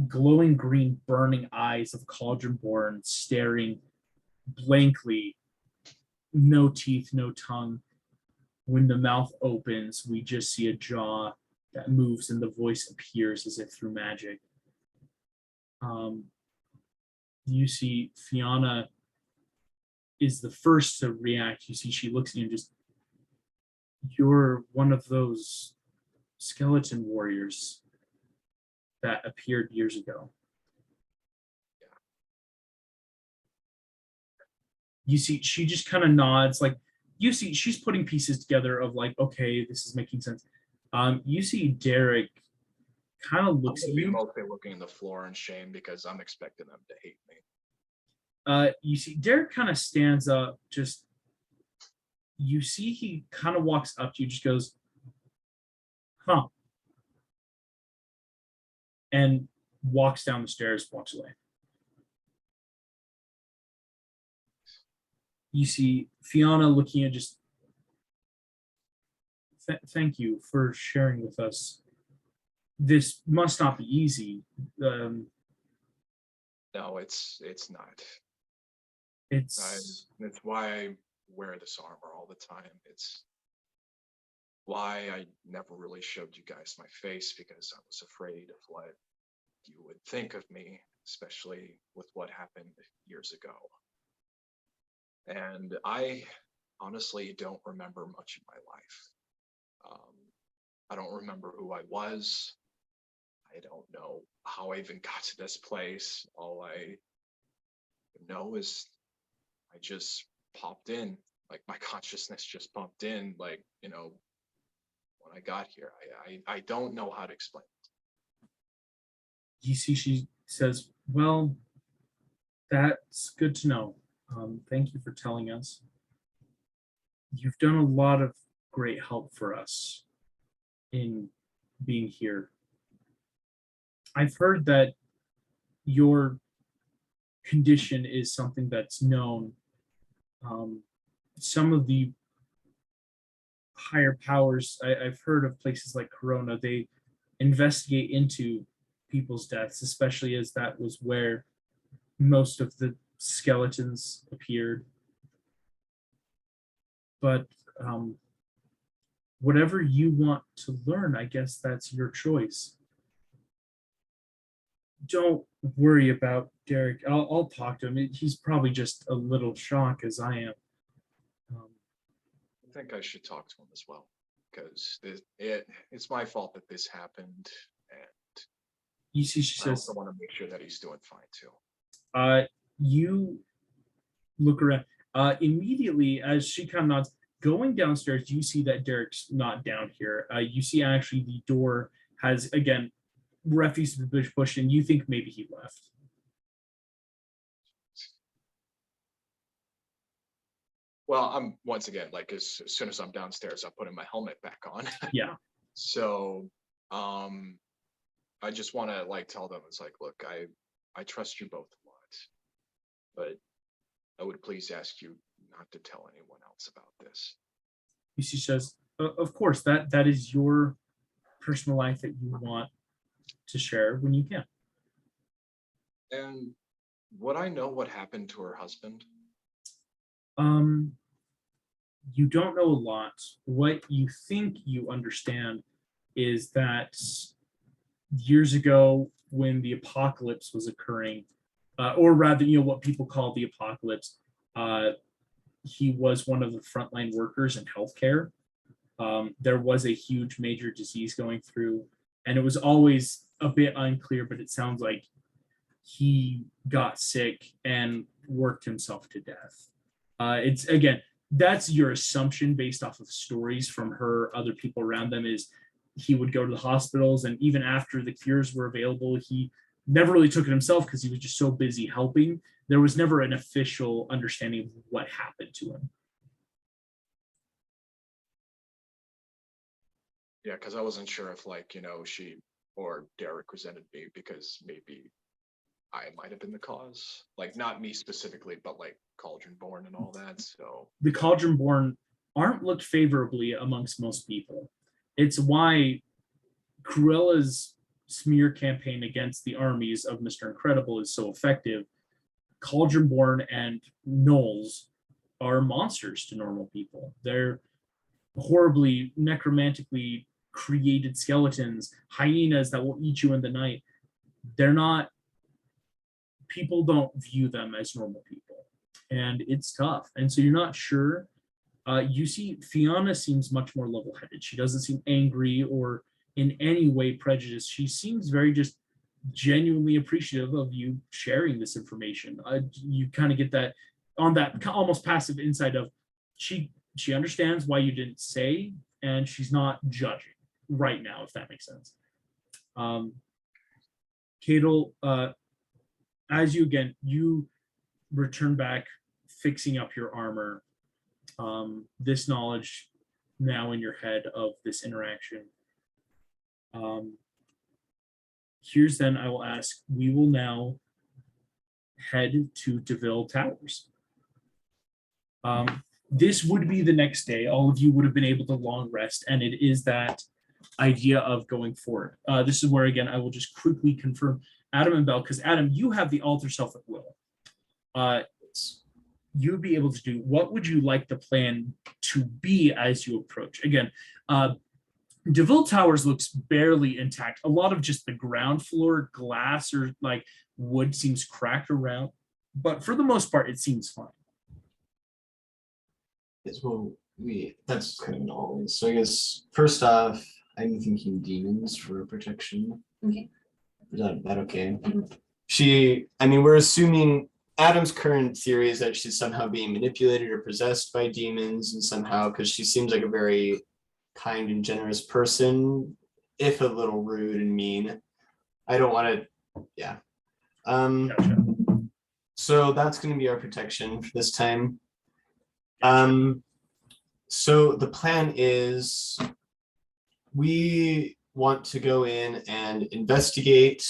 glowing green burning eyes of cauldron-born staring blankly, no teeth, no tongue. When the mouth opens, we just see a jaw that moves and the voice appears as if through magic. You see Fiona is the first to react. You see she looks at you and just, you're one of those skeleton warriors that appeared years ago. You see, she just kind of nods, like you see, she's putting pieces together of like, okay, this is making sense. You see Derek kind of looks at you. Mostly looking at the floor in shame because I'm expecting them to hate me. You see Derek kind of stands up, just you see he kind of walks up to you, just goes, huh, and walks down the stairs, walks away. You see Fiona looking at just, thank you for sharing with us. This must not be easy. No, it's not. It's why I wear this armor all the time. It's why I never really showed you guys my face, because I was afraid of what you would think of me, especially with what happened years ago. And I honestly don't remember much of my life. I don't remember who I was. I don't know how I even got to this place. All I know is I just popped in, like my consciousness just popped in, like, when I got here. I don't know how to explain it. You see, she says, well, that's good to know. Thank you for telling us. You've done a lot of great help for us in being here. I've heard that your condition is something that's known Some of the higher powers, I've heard of places like Corona, they investigate into people's deaths, especially as that was where most of the skeletons appeared. But whatever you want to learn, I guess that's your choice. Don't worry about Derek. I'll talk to him. He's probably just a little shocked as I am. I think I should talk to him as well, because it's my fault that this happened, and You see, she I says, also want to make sure that he's doing fine too. you look around. Immediately as she kind of nods, going downstairs, you see that Derek's not down here. You see actually the door has, again, refuse pushed and you think maybe he left. Well, I'm once again, like as soon as I'm downstairs, I'm putting my helmet back on. Yeah. So I just want to like tell them, it's like, look, I trust you both a lot, but I would please ask you not to tell anyone else about this. She says, of course, that is your personal life that you want to share when you can. And would I know what happened to her husband? You don't know a lot. What you think you understand is that years ago, when the apocalypse was occurring, or rather, what people call the apocalypse, he was one of the frontline workers in healthcare. There was a huge major disease going through, and it was always a bit unclear, but it sounds like he got sick and worked himself to death. It's, again, that's your assumption based off of stories from her, other people around them, is he would go to the hospitals, and even after the cures were available, he never really took it himself because he was just so busy helping. There was never an official understanding of what happened to him. Yeah, because I wasn't sure if she or Derek resented me because maybe I might have been the cause. Like not me specifically, but like Cauldron Born and all that. So the Cauldron Born aren't looked favorably amongst most people. It's why Cruella's smear campaign against the armies of Mr. Incredible is so effective. Cauldron Born and gnolls are monsters to normal people. They're horribly necromantically created skeletons, hyenas that will eat you in the night. They're not, people don't view them as normal people, and it's tough. And so you're not sure. You see Fiona seems much more level-headed. She doesn't seem angry or in any way prejudiced. She seems very just genuinely appreciative of you sharing this information. You kind of get that on that almost passive insight of she understands why you didn't say, and she's not judging right now, if that makes sense. Cadel, as you return back, fixing up your armor, this knowledge now in your head of this interaction. Here's then, I will ask, we will now head to DeVille Towers. This would be the next day. All of you would have been able to long rest, and it is that idea of going forward. This is where, again, I will just quickly confirm Adam and Bell, because Adam, you have the alter self at will. You'd be able to do, what would you like the plan to be as you approach? Again, DeVille Towers looks barely intact. A lot of just the ground floor glass or like wood seems cracked around, but for the most part, it seems fine. Yes, well, that's kind of an always. So I guess first off, I'm thinking demons for protection. Okay. Is that okay? Mm-hmm. We're assuming Adam's current theory is that she's somehow being manipulated or possessed by demons, and somehow, because she seems like a very kind and generous person, if a little rude and mean. I don't want to, yeah. Gotcha. So that's going to be our protection for this time. Gotcha. So the plan is we want to go in and investigate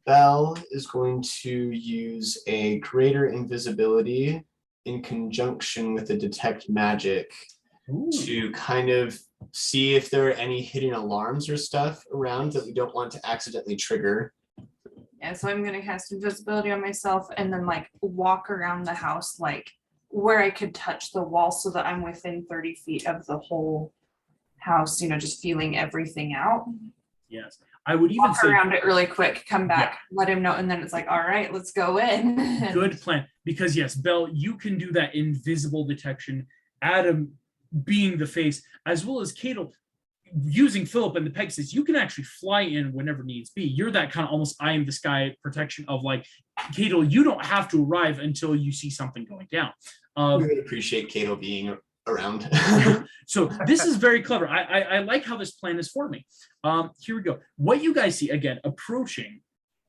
Belle is going to use a greater invisibility in conjunction with the detect magic to kind of see if there are any hidden alarms or stuff around that we don't want to accidentally trigger. Yeah, so I'm gonna cast invisibility on myself and then like walk around the house like where I could touch the wall so that I'm within 30 feet of the whole house, you know, just feeling everything out. Yes. I would even Walk say around it really quick, come back, let him know, and then it's like, all right, let's go in. good plan. Because yes, Belle, you can do that invisible detection. Adam being the face, as well as Cato using Philip and the Pegasus, you can actually fly in whenever needs be. You're that kind of almost eye in the sky protection of like, Cato, you don't have to arrive until you see something going down. We would appreciate Cato being around. So this is very clever. I like how this plan is forming. Here we go. What you guys see, again, approaching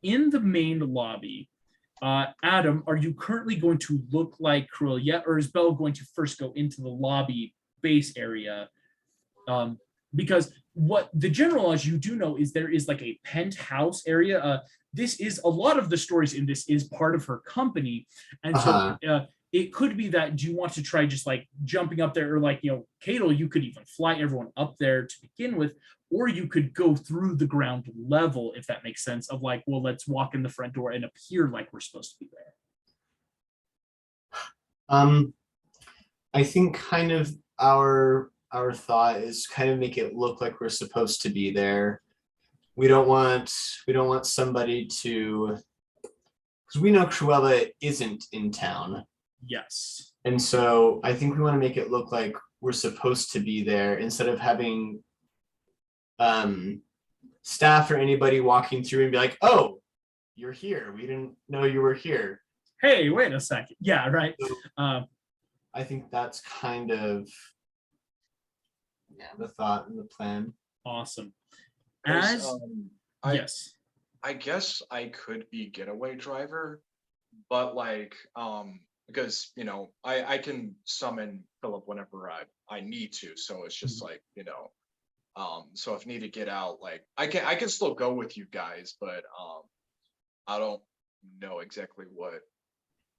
in the main lobby. Adam, are you currently going to look like Cruella yet, or is Belle going to first go into the lobby base area? Because what the general, as you do know, is there is like a penthouse area. This is a lot of the stories in this is part of her company, and so it could be that do you want to try just like jumping up there, or like, you know, Cato, you could even fly everyone up there to begin with, or you could go through the ground level, if that makes sense, of like, well, let's walk in the front door and appear like we're supposed to be there. I think kind of our thought is kind of make it look like we're supposed to be there. We don't want somebody to, because we know Cruella isn't in town. Yes. And so I think we want to make it look like we're supposed to be there instead of having staff or anybody walking through and be like, oh, you're here. We didn't know you were here. Hey, wait a second. Yeah, right. I think that's kind of the thought and the plan. Awesome. Yes, Yes. I guess I could be getaway driver, but like because you know I can summon Philip whenever I need to, so it's just like, you know, so if need to get out, like I can still go with you guys, but I don't know exactly what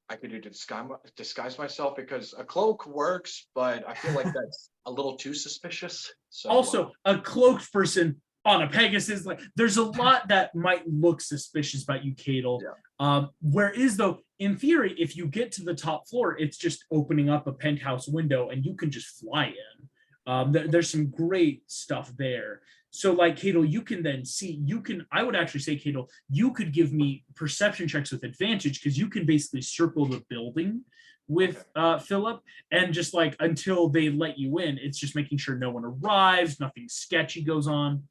I could do to disguise myself, because a cloak works, but I feel like that's a little too suspicious. So Also, a cloaked person on a Pegasus, like there's a lot that might look suspicious about you, Cadel. Yeah. Whereas though, in theory, if you get to the top floor, it's just opening up a penthouse window and you can just fly in. There's some great stuff there. So like Cadel, you can then see, I would actually say, Cadel, you could give me perception checks with advantage, because you can basically circle the building with Philip, and just like until they let you in, it's just making sure no one arrives, nothing sketchy goes on.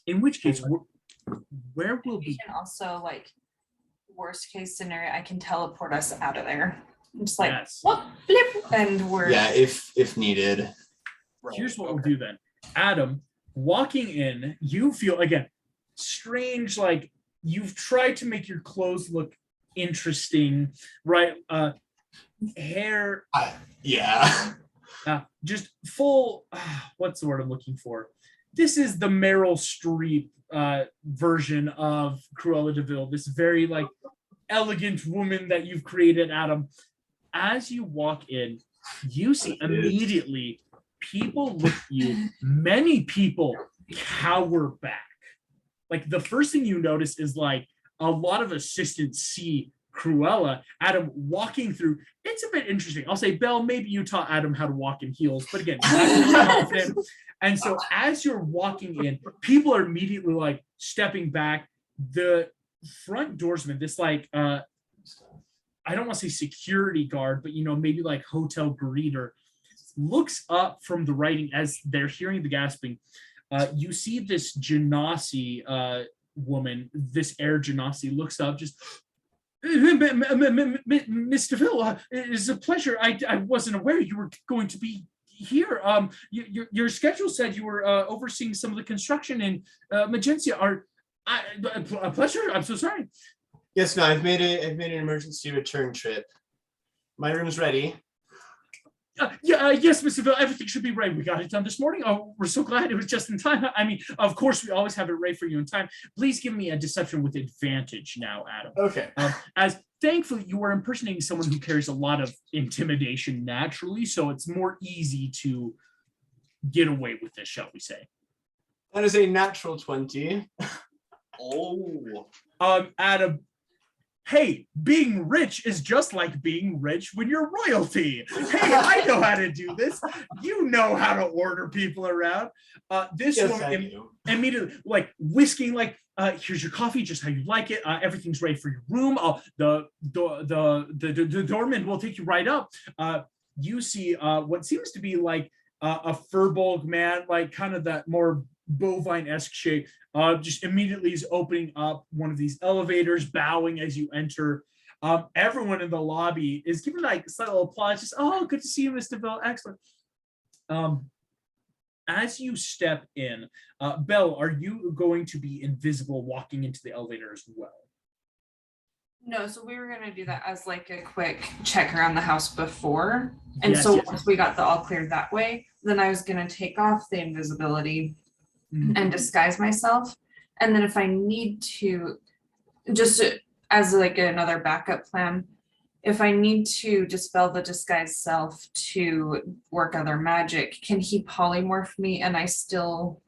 In which case, where will We be can also, like, worst case scenario, I can teleport us out of there. Just like, yes. whoop, flip, and we're if needed. right, Here's what okay. we'll do then. Adam, walking in, you feel again strange, like you've tried to make your clothes look interesting, right? Hair, Yeah. just full. What's the word I'm looking for? This is the Meryl Streep version of Cruella de Vil. This very like elegant woman that you've created, Adam. As you walk in, you see immediately people look at you. Many people cower back. Like the first thing you notice is like a lot of assistants see Cruella, Adam walking through. It's a bit interesting. I'll say, Belle, maybe you taught Adam how to walk in heels, but again, confident. And so as you're walking in, people are immediately like stepping back. The front doorsman, this like I don't want to say security guard, but you know, maybe like hotel greeter, looks up from the writing as they're hearing the gasping. You see this Genasi woman, this Air Genasi, looks up, just Mr. Phil, it's a pleasure. I wasn't aware you were going to be here. Your schedule said you were overseeing some of the construction in Magencia. A pleasure. I'm so sorry. Yes, no, I've made an emergency return trip. My room's ready. Yes, Mr. Bill, everything should be right. We got it done this morning. Oh, we're so glad it was just in time. I mean, of course, we always have it right for you in time. Please give me a deception with advantage now, Adam. Okay. As thankfully, you are impersonating someone who carries a lot of intimidation naturally, so it's more easy to get away with this, shall we say. That is a natural 20. Oh. Adam, hey, being rich is just like being rich when you're royalty. Hey, I know how to do this. You know how to order people around. This Yes, woman I do. immediately, like whisking, like, here's your coffee, just how you like it. Everything's ready for your room. The doorman will take you right up. You see what seems to be like a furbolg man, like kind of that more bovine-esque shape, just immediately is opening up one of these elevators, bowing as you enter. Everyone in the lobby is giving like slight little applause, just, oh, good to see you, Mr. Bell, excellent. As you step in, Belle, are you going to be invisible walking into the elevator as well? No, so we were gonna do that as like a quick check around the house before. And Yes, so yes. once we got the all clear that way, then I was gonna take off the invisibility and disguise myself. And then if I need to, as like another backup plan, if I need to dispel the disguise self to work other magic, can he polymorph me and I still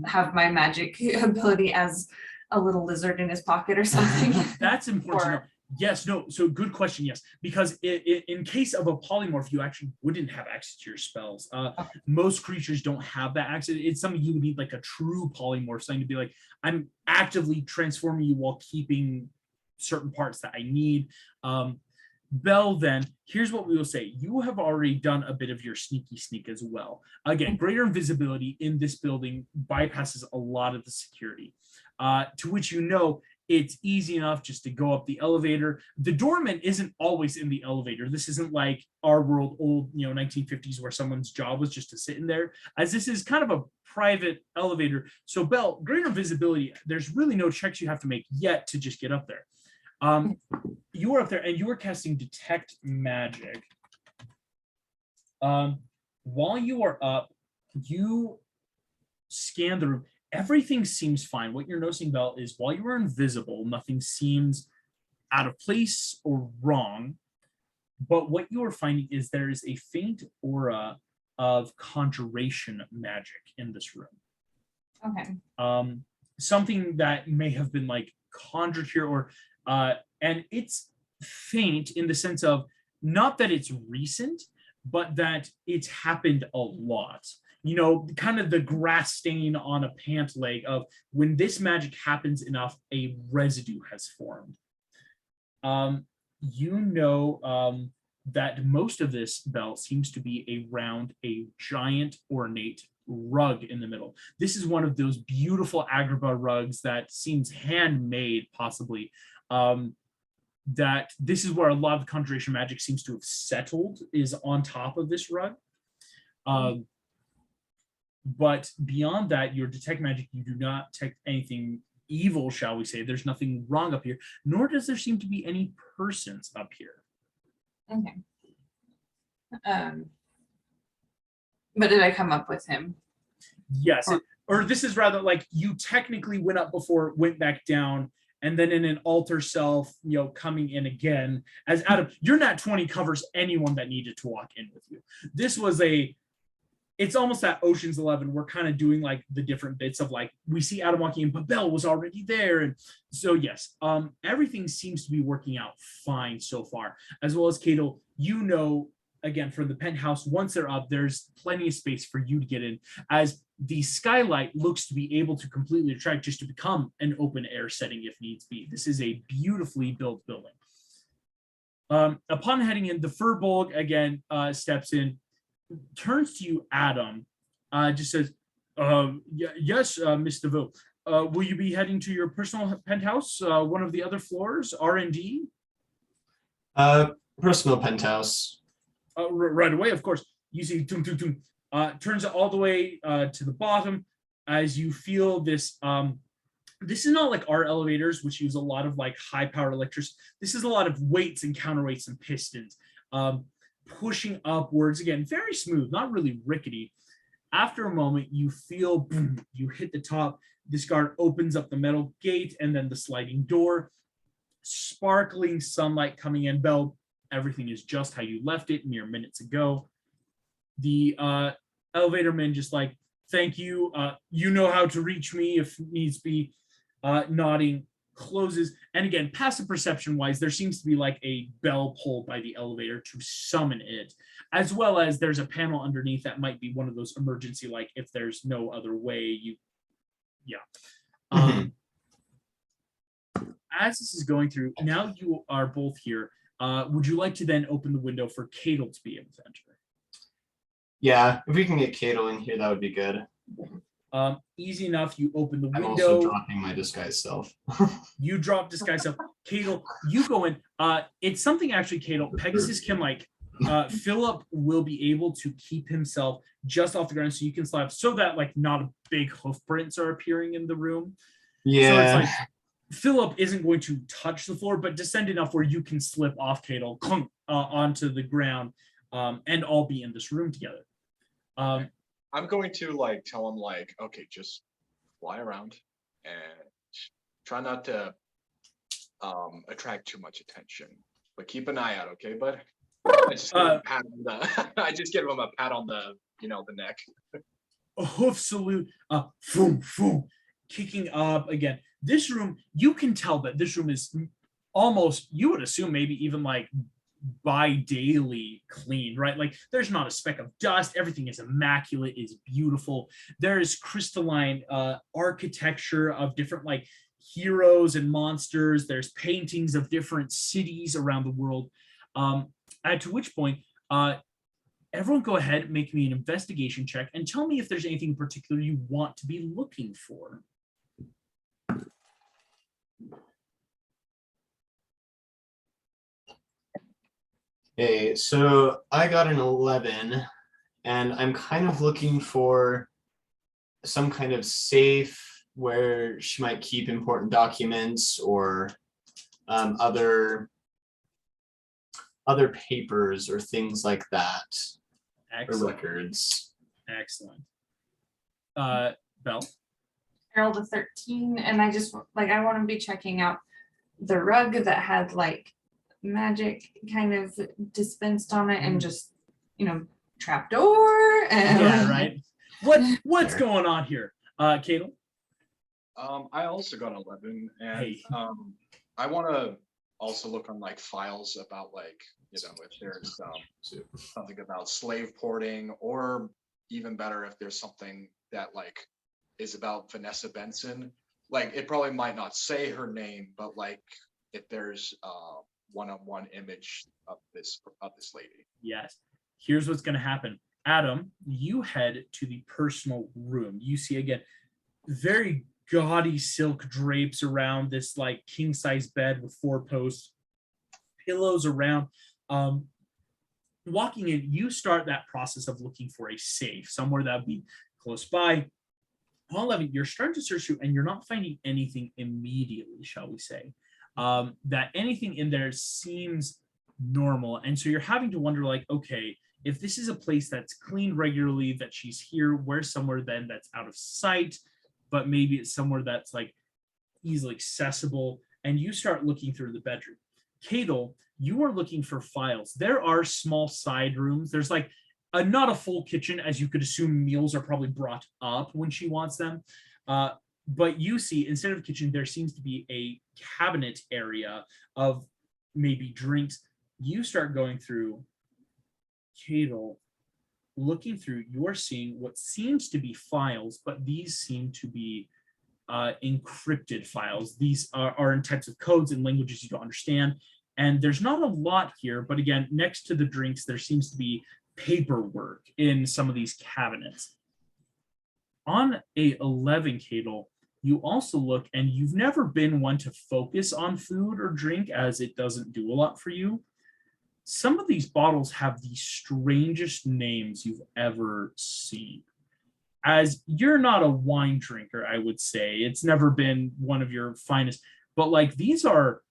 have my magic ability as a little lizard in his pocket or something? That's important to know. Or- Yes, no, so good question, yes. Because in case of a polymorph, you actually wouldn't have access to your spells. Most creatures don't have that access. It's something you would need like a true polymorph, something to be like, I'm actively transforming you while keeping certain parts that I need. Belle, then, here's what we will say. You have already done a bit of your sneaky sneak as well. Again, greater invisibility in this building bypasses a lot of the security, to which you know it's easy enough just to go up the elevator. The doorman isn't always in the elevator. This isn't like our world, old, 1950s, where someone's job was just to sit in there, as this is kind of a private elevator. So Belle, greater visibility, there's really no checks you have to make yet to just get up there. You are up there and you are casting Detect Magic. While you are up, you scan the room. Everything seems fine. What you're noticing, Belle, is while you are invisible, nothing seems out of place or wrong. But what you are finding is there is a faint aura of conjuration magic in this room. Okay. Something that may have been like conjured here, or and it's faint in the sense of not that it's recent, but that it's happened a lot. Kind of the grass stain on a pant leg of when this magic happens enough, a residue has formed. That most of this, Belle, seems to be around a giant ornate rug in the middle. This is one of those beautiful Agrabah rugs that seems handmade, possibly. That this is where a lot of the conjuration magic seems to have settled, is on top of this rug. But beyond that, your detect magic, you do not detect anything evil, shall we say. There's nothing wrong up here, nor does there seem to be any persons up here. Okay. But did I come up with him? Yes, or this is rather like you technically went up before, went back down, and then in an alter self, coming in again. As Adam, your nat 20 covers anyone that needed to walk in with you. This was it's almost that Ocean's 11. We're kind of doing like the different bits of like, we see Adam walking in, but Belle was already there. And so, yes, everything seems to be working out fine so far, as well as Cato, again, for the penthouse, once they're up, there's plenty of space for you to get in, as the skylight looks to be able to completely attract, just to become an open air setting if needs be. This is a beautifully built building. Upon heading in, the Furbolg again steps in, turns to you, Adam, just says, yes, Miss DeVille, will you be heading to your personal penthouse, one of the other floors, R&D? Personal penthouse. Right away, of course. You see, turns it all the way to the bottom, as you feel this. This is not like our elevators, which use a lot of like high power electricity. This is a lot of weights and counterweights and pistons. pushing upwards again, very smooth, not really rickety. After a moment, you feel boom, you hit the top. This guard opens up the metal gate and then the sliding door. Sparkling sunlight coming in. Bell, everything is just how you left it mere minutes ago. The elevator man just like, thank you. You know how to reach me if needs be. Nodding, closes. And again, passive perception wise, there seems to be like a bell pulled by the elevator to summon it, as well as there's a panel underneath that might be one of those emergency, like if there's no other way, you, yeah. As this is going through, now you are both here. Would you like to then open the window for Cadel to be able to enter? Yeah, if we can get Cato in here, that would be good. Easy enough. You open the I'm window. also dropping my disguise self. You drop disguise self. Cadel, you go in. It's something actually, Cadel. Pegasus can like, Philip will be able to keep himself just off the ground so you can slide so that like not a big hoof prints are appearing in the room. Yeah. So it's like Philip isn't going to touch the floor, but descend enough where you can slip off Cadel onto the ground and all be in this room together. I'm going to like tell him like, okay, just fly around and try not to attract too much attention, but keep an eye out, okay, bud? I just give him a pat on the, I just give him a pat on the, the neck. A hoof salute, boom, boom, kicking up again. This room, you can tell that this room is almost, you would assume maybe even like bi-daily clean, right? Like there's not a speck of dust. Everything is immaculate, is beautiful. There is crystalline architecture of different like heroes and monsters. There's paintings of different cities around the world. To which point, everyone go ahead, make me an investigation check and tell me if there's anything in particular you want to be looking for. Okay, so I got an 11, and I'm kind of looking for some kind of safe where she might keep important documents or other papers or things like that. Excellent. Or records. Excellent. Belle? I rolled a 13, and I just like I want to be checking out the rug that had like magic kind of dispensed on it, and just trapdoor and yeah, right. What's going on here, Cadel? I also got 11, and Hey. I want to also look on like files about like if there's something about slave porting, or even better if there's something that like is about Vanessa Benson. Like it probably might not say her name, but like if there's one-on-one image of this lady. Yes. Here's what's going to happen. Adam, you head to the personal room. You see again very gaudy silk drapes around this like king-size bed with 4 posts, pillows around. Walking in, you start that process of looking for a safe, somewhere that would be close by. All of it, you're starting to search through and you're not finding anything immediately, shall we say. That anything in there seems normal. And so you're having to wonder like, okay, if this is a place that's cleaned regularly, that she's here, where's somewhere then that's out of sight, but maybe it's somewhere that's like easily accessible. And you start looking through the bedroom. Cadel, you are looking for files. There are small side rooms. There's like not a full kitchen, as you could assume meals are probably brought up when she wants them. But you see, instead of a kitchen, there seems to be a cabinet area of maybe drinks. You start going through, Cadel, looking through, you're seeing what seems to be files, but these seem to be encrypted files. These are in types of codes and languages you don't understand. And there's not a lot here, but again, next to the drinks, there seems to be paperwork in some of these cabinets. On a 11, Cadel, you also look, and you've never been one to focus on food or drink as it doesn't do a lot for you. Some of these bottles have the strangest names you've ever seen. As you're not a wine drinker, I would say, it's never been one of your finest, but like these are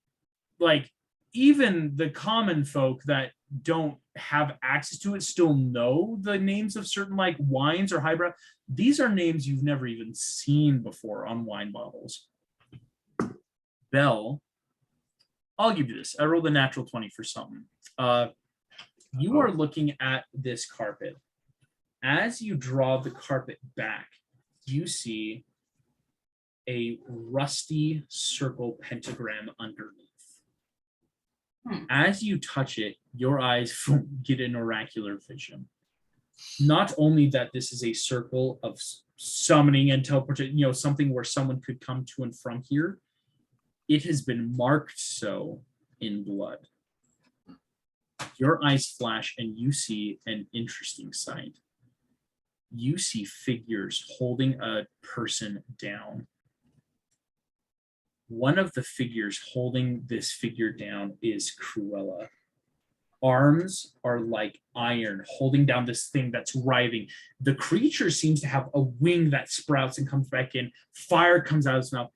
like even the common folk that don't have access to it still know the names of certain like wines or highbrow. These are names you've never even seen before on wine bottles. Bell, I'll give you this. I rolled a natural 20 for something. You are looking at this carpet. As you draw the carpet back, you see a rusty circle pentagram underneath. As you touch it, your eyes get an oracular vision. Not only that this is a circle of summoning and teleportation, something where someone could come to and from here, it has been marked so in blood. Your eyes flash and you see an interesting sight. You see figures holding a person down. One of the figures holding this figure down is Cruella. Arms are like iron, holding down this thing that's writhing. The creature seems to have a wing that sprouts and comes back in. Fire comes out of its mouth.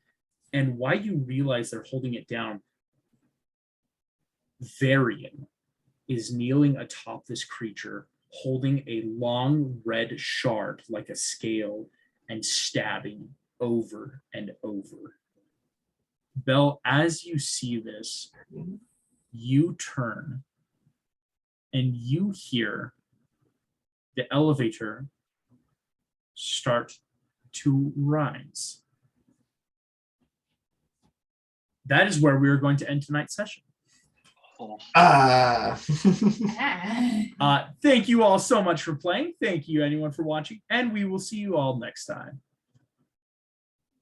And why you realize they're holding it down, Varian is kneeling atop this creature, holding a long red shard like a scale and stabbing over and over. Belle, as you see this, you turn and you hear the elevator start to rise. That is where we are going to end tonight's session. Thank you all so much for playing. Thank you, anyone, for watching, and we will see you all next time.